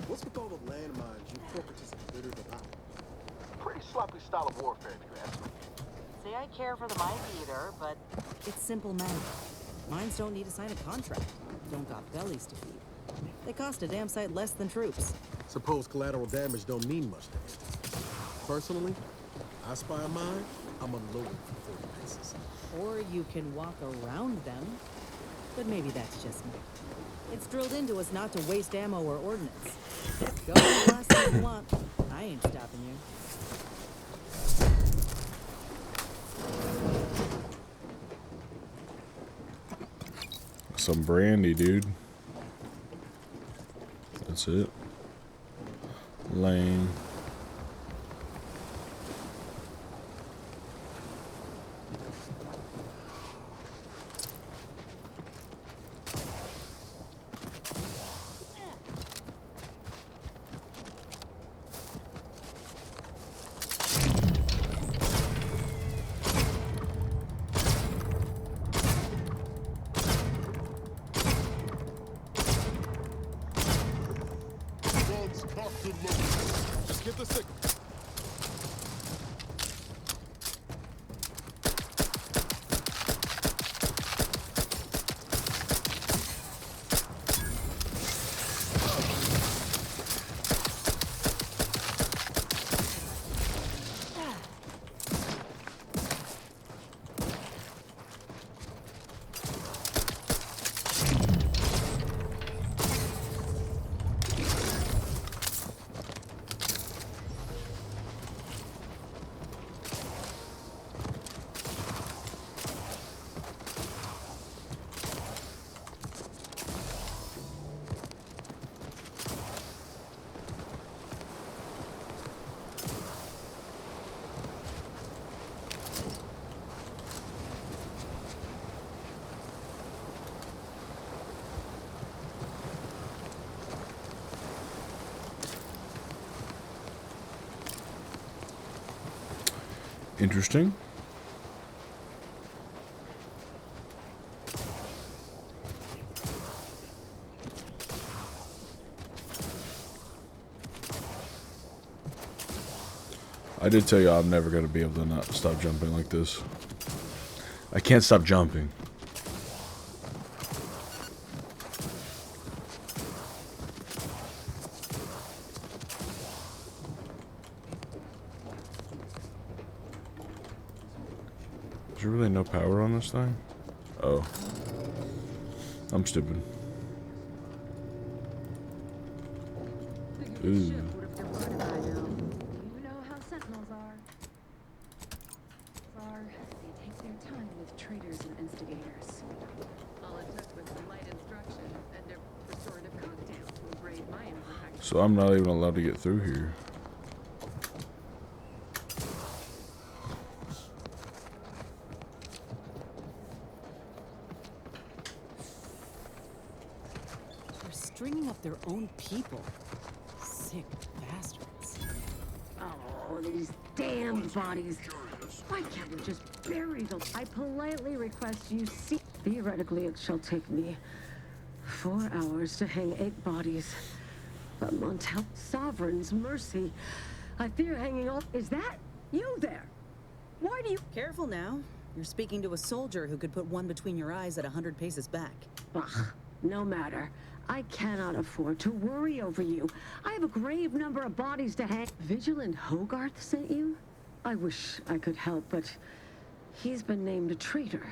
What's with all the landmines you corporatism littered about? Pretty sloppy style. style of warfare, if you ask me. Say I care for the mind eater, but it's simple math. Mines don't need to sign a contract. Don't got bellies to feed. They cost a damn sight less than troops. Suppose collateral damage don't mean much to me. Personally, I spy a mine, I'm unloading for 40 paces. Or you can walk around them. But maybe that's just me. It's drilled into us not to waste ammo or ordnance. Go for the last thing you want. I ain't stopping you. Some brandy, dude. That's it. Lame. Just get the signal. Interesting. I did tell you I'm never going to be able to not stop jumping like this. I can't stop jumping. Is there really no power on this thing? Oh. I'm stupid. Ooh. You know how sentinels are. They take their time with traitors and instigators. All it took was some light instruction and a restorative cocktail to abrade my imperfections. So I'm not even allowed to get through here. They're stringing up their own people. Sick bastards. Oh, these damned bodies. Why can't we just bury them? I politely request you see. Theoretically, it shall take me 4 hours to hang 8 bodies. But Montel, Sovereign's mercy. I fear hanging off. Is that you there? Why do you... Careful now. You're speaking to a soldier who could put one between your eyes at 100 paces back. Ugh, no matter. I cannot afford to worry over you. I have a grave number of bodies to hang. Vigilant Hogarth sent you? I wish I could help, but he's been named a traitor.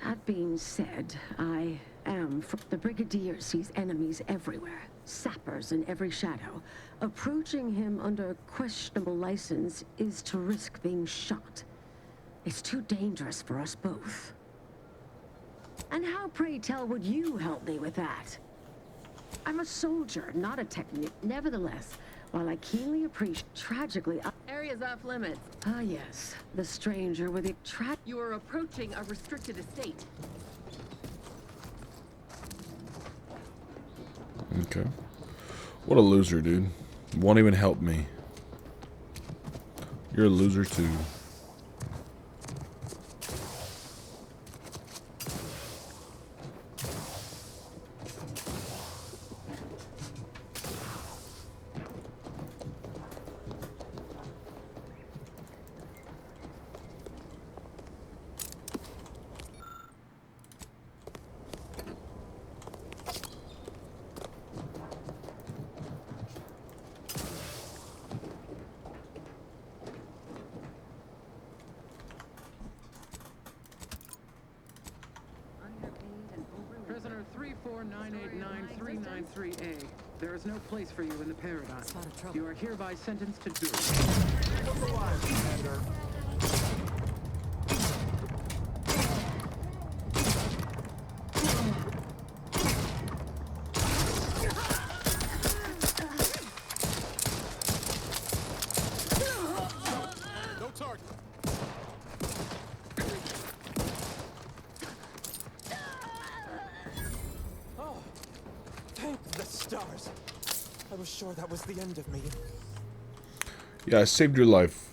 That being said, I am... The Brigadier sees enemies everywhere. Sappers in every shadow. Approaching him under questionable license is to risk being shot. It's too dangerous for us both. And how, pray tell, would you help me with that? I'm a soldier, not a technique. Nevertheless, while I keenly appreciate, tragically, areas off limits. Ah, yes, the stranger with the You are approaching a restricted estate. Okay. What a loser, dude. Won't even help me. You're a loser too. 989-393A. There is no place for you in the paradigm. You are hereby sentenced to duty. No target. Oh, thank the stars. I was sure that was the end of me. Yeah, I saved your life.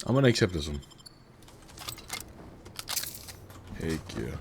I'm gonna accept this one. Heck yeah.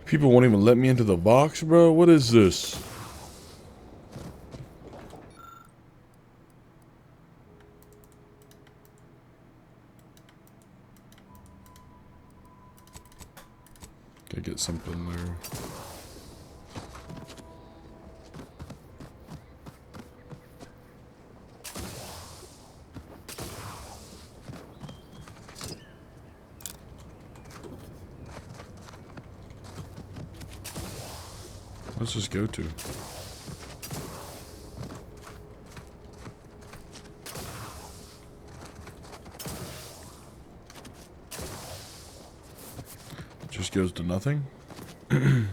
People won't even let me into the box, bro. What is this? Gotta get something there. Let's just go to. Just goes to nothing. See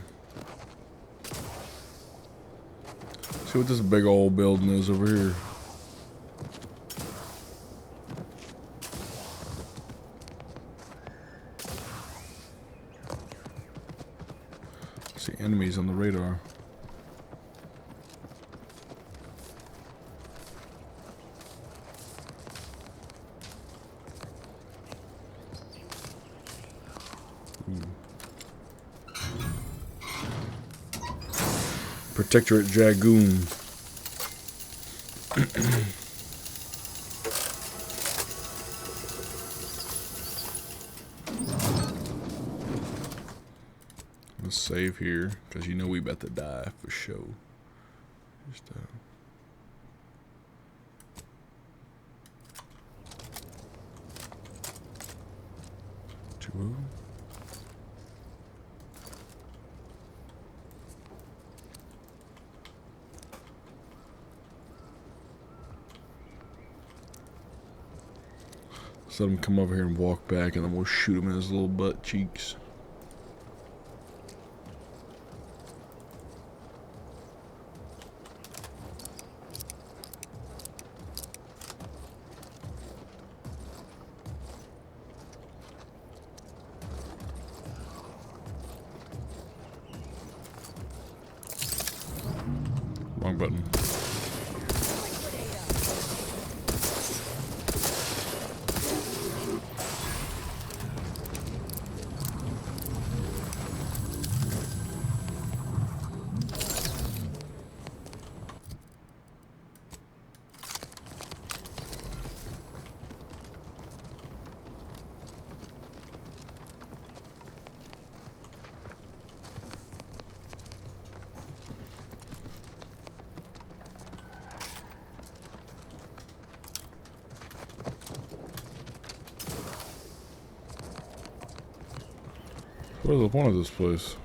what this big old building is over here. See enemies on the radar. Protectorate Dragoon. Let's save here, because you know we about to die for sure. Just, two. Let's let him come over here and walk back, and then we'll shoot him in his little butt cheeks. Wrong button. What is the point of this place?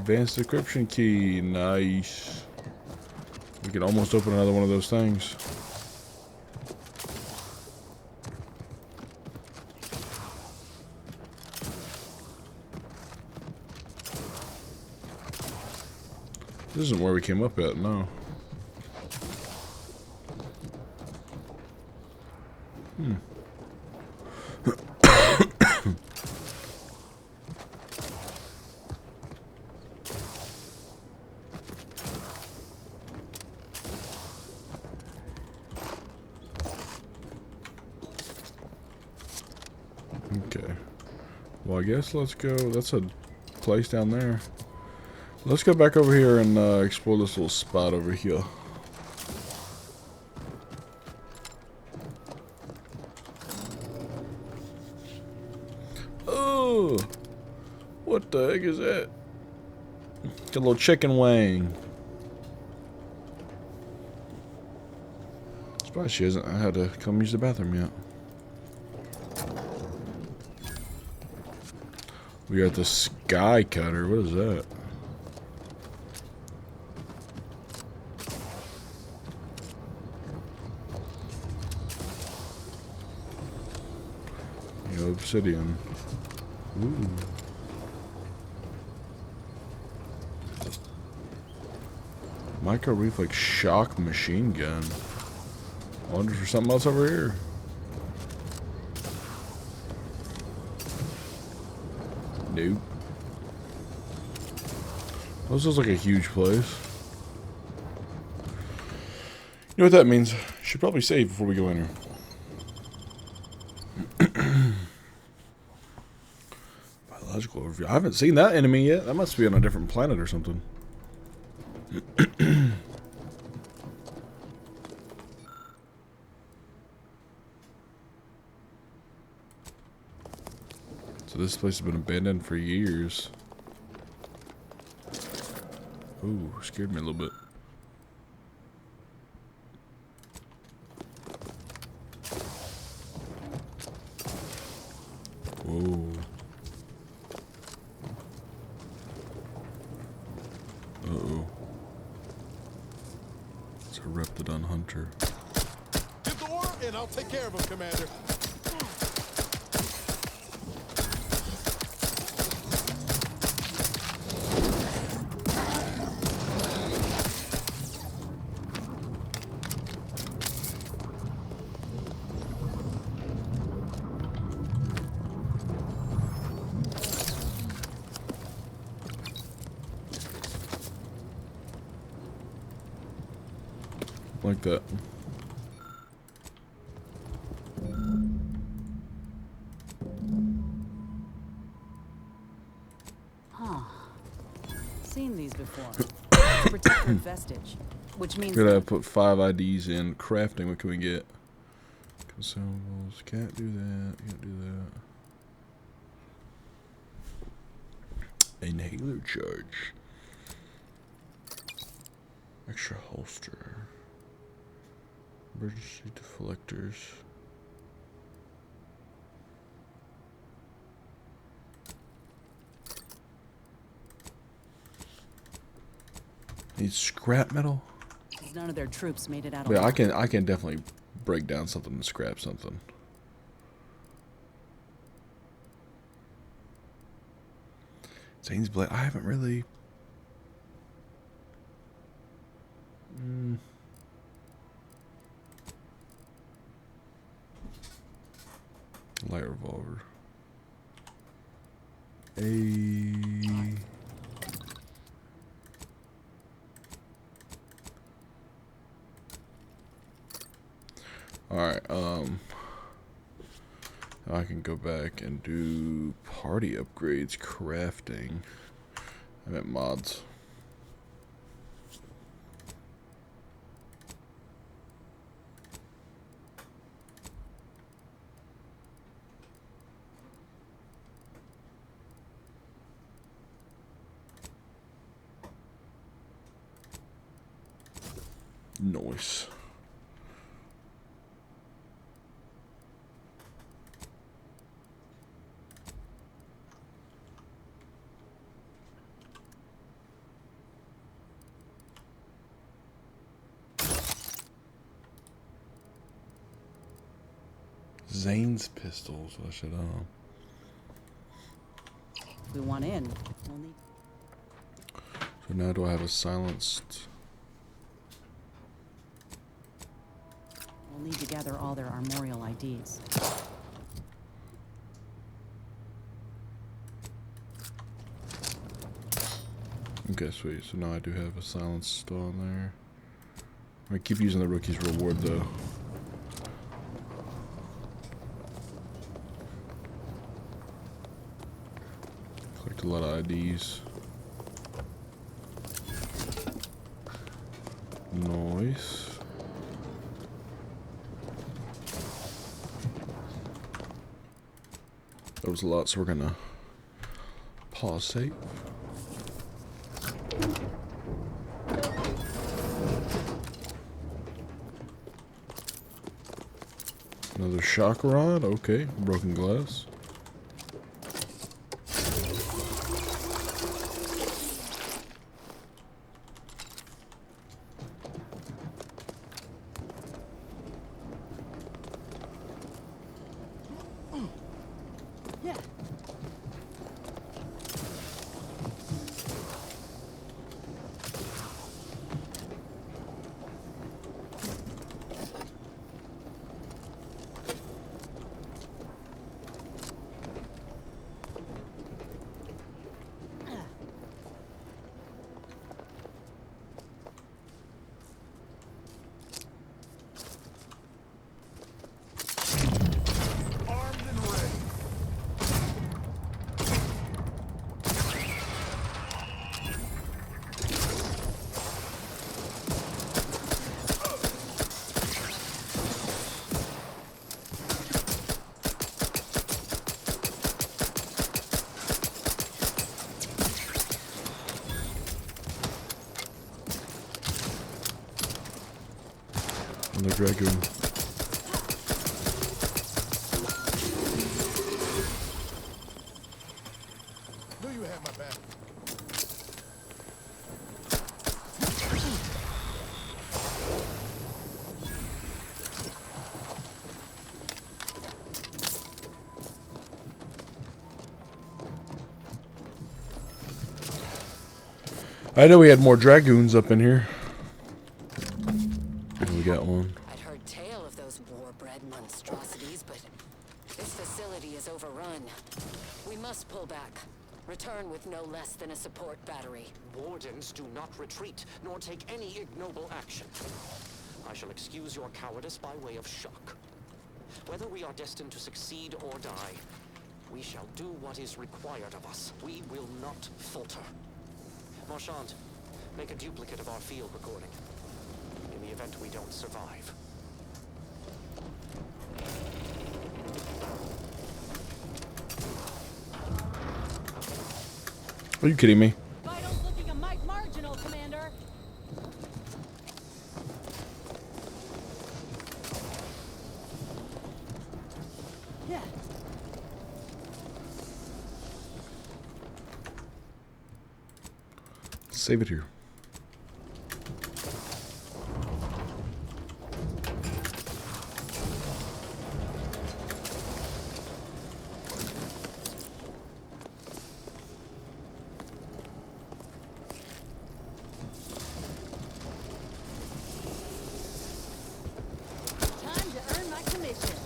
Advanced decryption key. Nice. We can almost open another one of those things. This isn't where we came up at, no. Okay. Well, I guess let's go. That's a place down there. Let's go back over here and explore this little spot over here. Oh! What the heck is that? It's a little chicken wing. Surprised she hasn't had to come use the bathroom yet. We got the Sky Cutter. What is that? Obsidian. Ooh. Micro reflex shock machine gun. I wonder if there's something else over here. Nope. This looks like a huge place. You know what that means? Should probably save before we go in here. Biological overview. I haven't seen that enemy yet. That must be on a different planet or something. So this place has been abandoned for years. Ooh, scared me a little bit. Whoa. Uh-oh. It's a Reptidon hunter. Give the order and I'll take care of him, Commander. Like that. Huh. Seen these before. Protected vestige, which means Gotta put 5 IDs in. Crafting, what can we get? Consumables. Can't do that. Can't do that. Inhaler charge. Extra holster. Emergency deflectors. Need scrap metal? none of their troops made it out Yeah, alive. I can definitely break down something and scrap something. Zane's Blade. I haven't really. Light revolver. Alright, I can go back and do party upgrades, crafting. I meant mods. Nice. Zane's pistols. I should If we want in, we'll need... So now do I have a silenced? We'll need to gather all their armorial IDs. Okay, sweet. So now I do have a silenced on there. I'm gonna keep using the rookie's reward though. Collect a lot of IDs. Nice. That was a lot, so we're gonna pause save. Another shock rod, okay. Broken glass. On the dragoon. Knew you had my back. I know we had more dragoons up in here. We got one. I'd heard tale of those war-bred monstrosities, but this facility is overrun. We must pull back. Return with no less than a support battery. Wardens do not retreat, nor take any ignoble action. I shall excuse your cowardice by way of shock. Whether we are destined to succeed or die, we shall do what is required of us. We will not falter. Marchand, make a duplicate of our field recording. In the event we don't survive. Are you kidding me? Vitals looking a mite marginal, Commander. Yeah. Save it here. Time to earn my commission.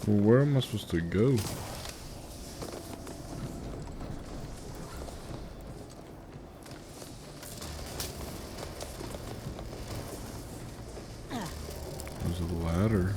Well, where am I supposed to go? There's a ladder.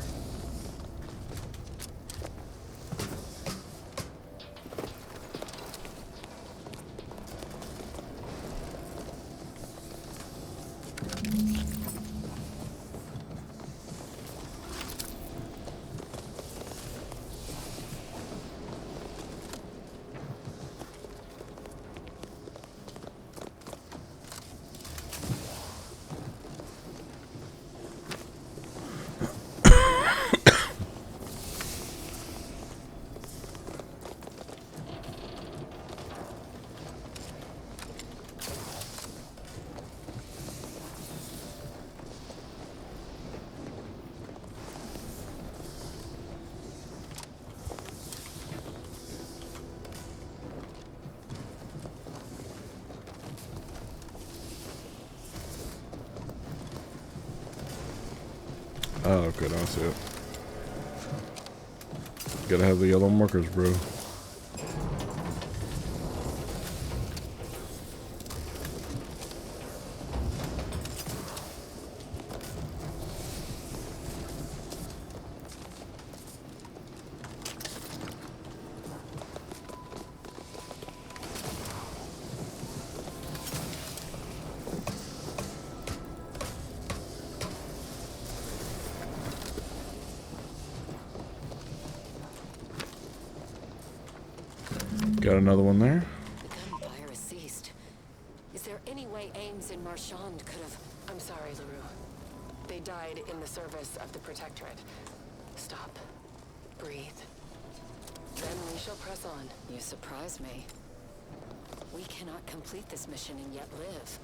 Oh, okay, now I see it. Gotta have the yellow markers, bro. Got another one there. Gunfire has ceased. Is there any way Ames and Marchand could have... I'm sorry, LaRue. They died in the service of the Protectorate. Stop. Breathe. Then we shall press on. You surprise me. We cannot complete this mission and yet live.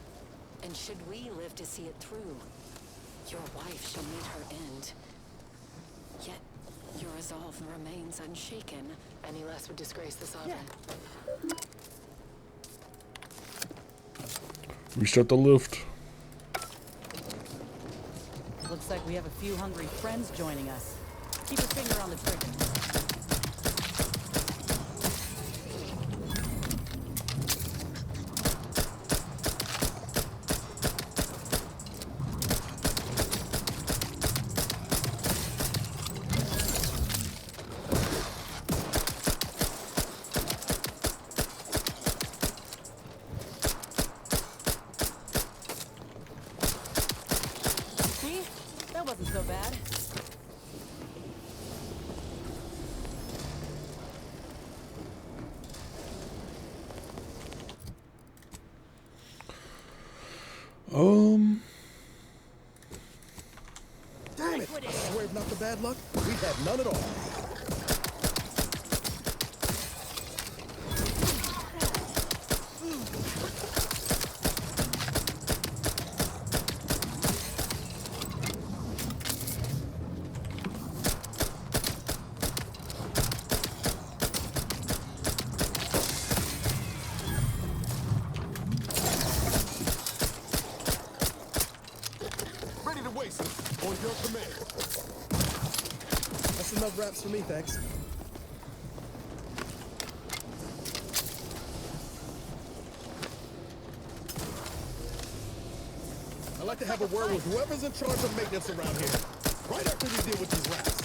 And should we live to see it through, your wife shall meet her end. Yet, your resolve remains unshaken. Any less would disgrace the Sovereign. Restart the lift. Looks like we have a few hungry friends joining us. Keep your finger on the trigger. That wasn't so bad. Damn it! I swear if not the bad luck, we'd have none at all. Ready to waste it. On your command. That's enough wraps for me, thanks. I'd like to have a word with whoever's in charge of maintenance around here. Right after we deal with these rats.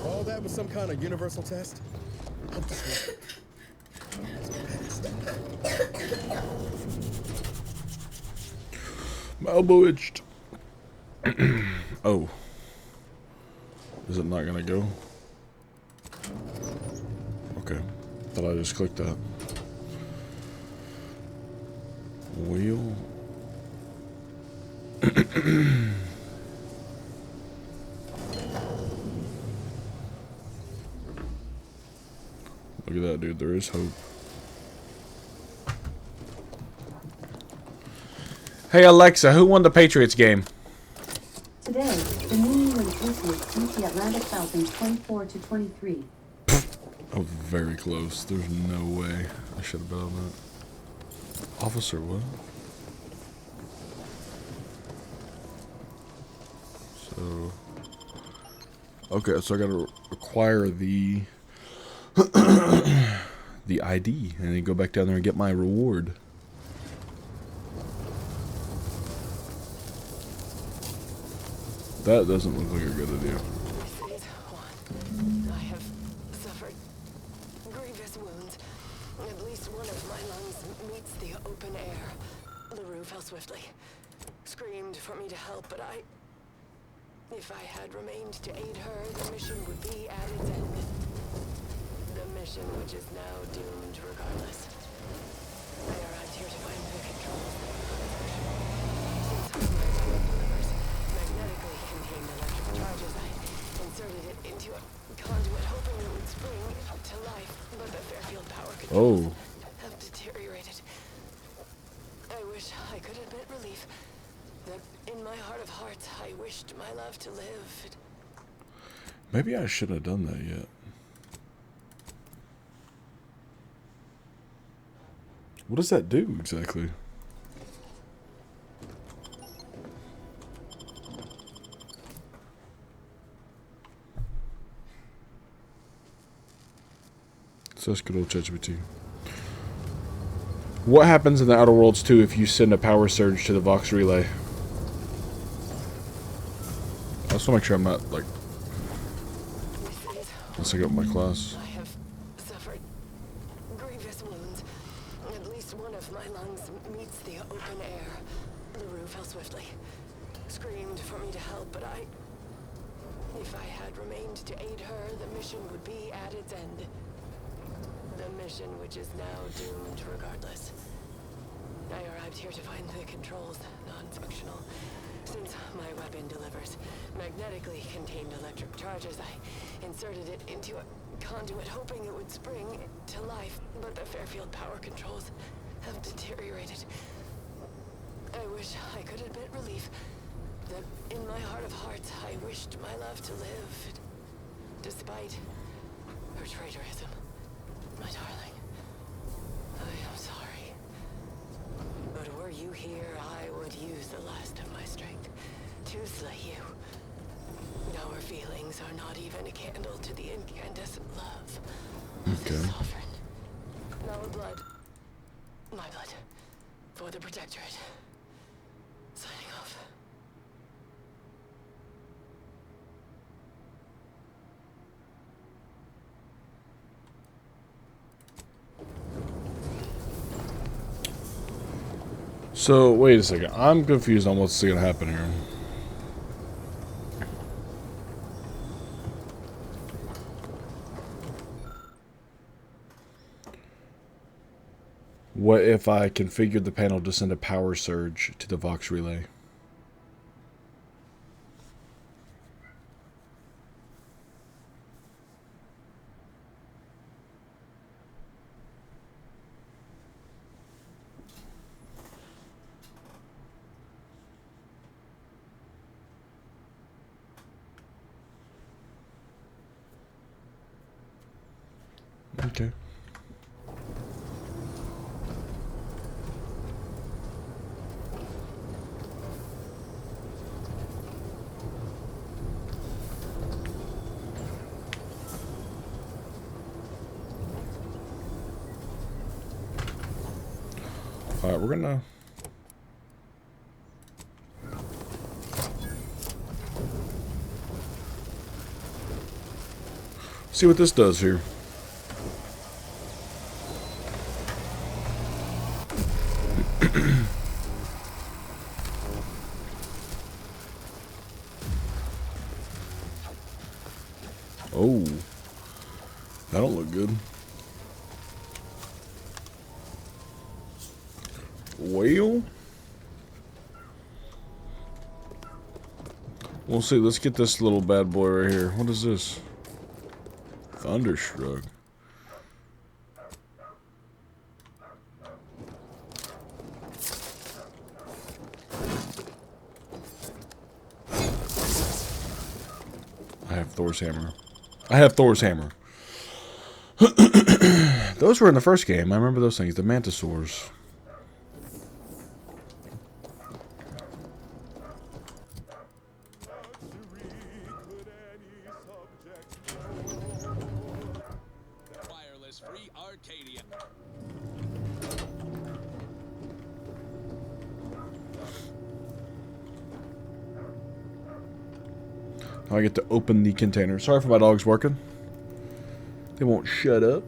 All that was some kind of universal test? Hope this works. My elbow itched. Oh. Is it not gonna go? Okay. Thought I just clicked that. Wheel. Look at that, dude. There is hope. Hey Alexa, who won the Patriots game? Today, the New England Patriots beat the Atlanta Falcons 24-23. Oh, very close. There's no way I should have bet on that. Officer, what? So, okay, so I gotta acquire the the ID and then go back down there and get my reward. That doesn't look like a good idea. I have suffered grievous wounds. At least one of my lungs meets the open air. LaRue fell swiftly. Screamed for me to help, but if I had remained to aid her, the mission would be at its end. The mission which is now doomed regardless. I arrived here to find the controls. Since her deliverance, life, but the Fairfield power controls Oh. have deteriorated. I wish I could admit relief that in my heart of hearts I wished my love to live. Maybe I shouldn't have done that yet. What does that do exactly? So that's good old ChatGPT. What happens in the Outer Worlds 2 if you send a power surge to the Vox Relay? I just want to make sure I'm not, like... Let's look up my class. I have suffered grievous wounds. At least one of my lungs meets the open air. LaRue fell swiftly. Screamed for me to help, but if I had remained to aid her, the mission would be at its end. The mission which is now doomed regardless. I arrived here to find the controls non-functional. Since my weapon delivers magnetically contained electric charges, I inserted it into a conduit hoping it would spring to life, but the Fairfield power controls have deteriorated. I wish I could admit relief that in my heart of hearts I wished my love to live, despite her traitorism. My darling, I am sorry. But were you here, I would use the last of my strength to slay you. Our feelings are not even a candle to the incandescent love of the sovereign. Our blood, my blood, for the Protectorate. Signing off. So, wait a second. I'm confused on what's going to happen here. What if I configured the panel to send a power surge to the Vox Relay? Okay. Alright, we're gonna... see what this does here. Oh, that don't look good. Well, we'll see. Let's get this little bad boy right here. What is this? Thunderstruck. I have Thor's hammer. I have Thor's hammer. Those were in the first game. I remember those things. The Mantisaurs. Wireless free Arcadia. Now I get to open the container. Sorry for my dogs working. They won't shut up.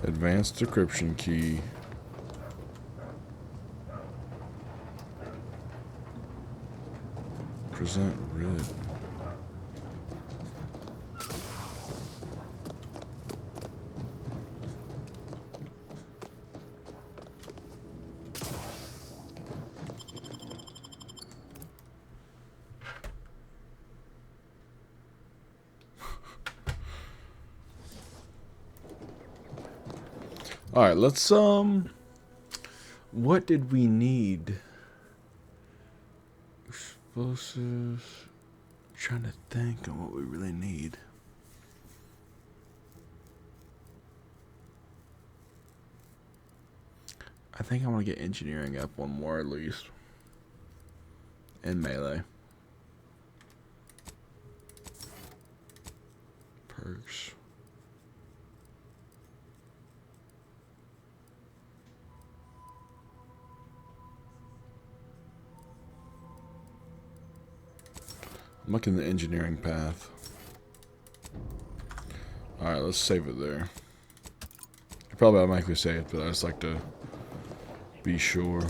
Advanced decryption key. Present red. All right, let's what did we need? Explosives. Trying to think on what we really need. I think I want to get engineering up one more at least. And melee. Perks. I'm looking at the engineering path. Alright, let's save it there. I probably automatically save it, but I just like to be sure.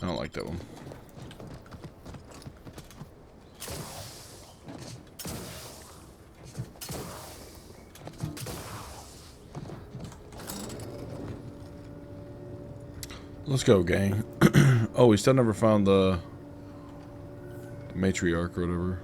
I don't like that one. Let's go, gang. Oh, we still never found the matriarch or whatever.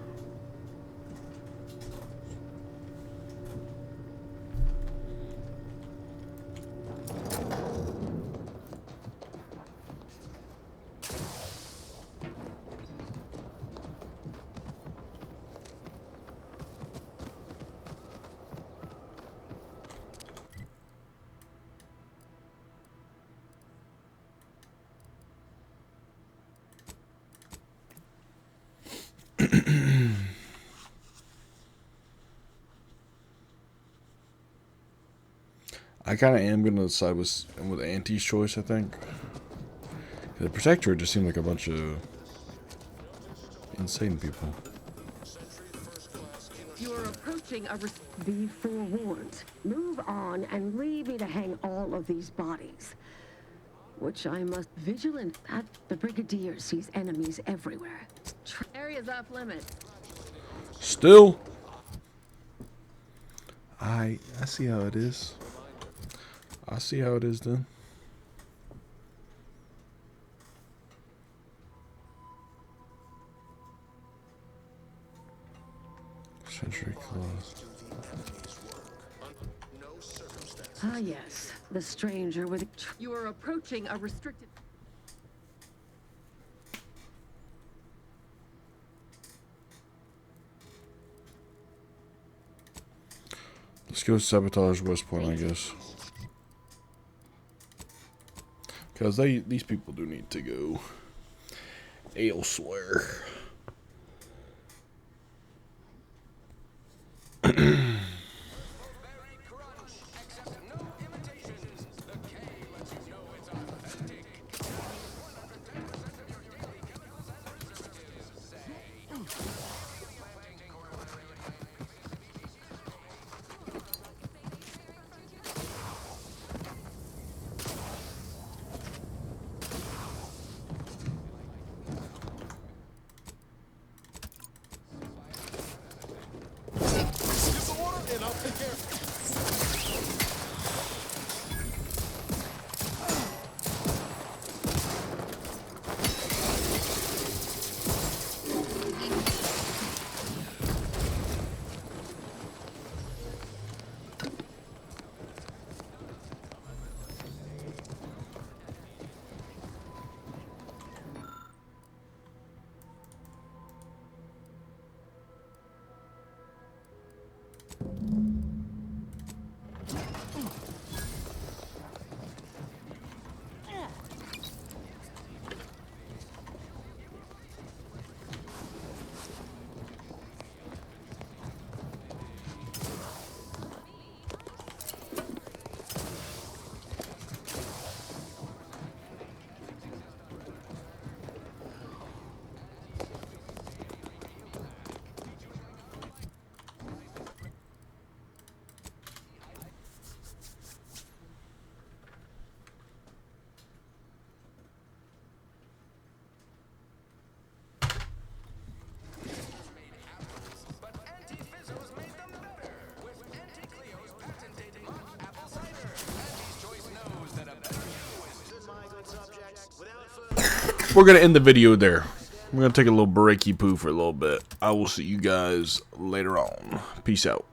I kind of am going to side with Auntie's choice, I think. The Protectorate just seemed like a bunch of insane people. You are approaching a... Be forewarned. Move on and leave me to hang all of these bodies. Which I must... Vigilant at the Brigadier sees enemies everywhere. Area's off limits. Still. I see how it is. I see how it is then. Sentry claws. Ah, yes. The stranger with... You are approaching a restricted... Let's go sabotage West Point, I guess. Because these people do need to go elsewhere. we're going to end the video there. We're going to take a little breaky poo for a little bit. I will see you guys later on. Peace out.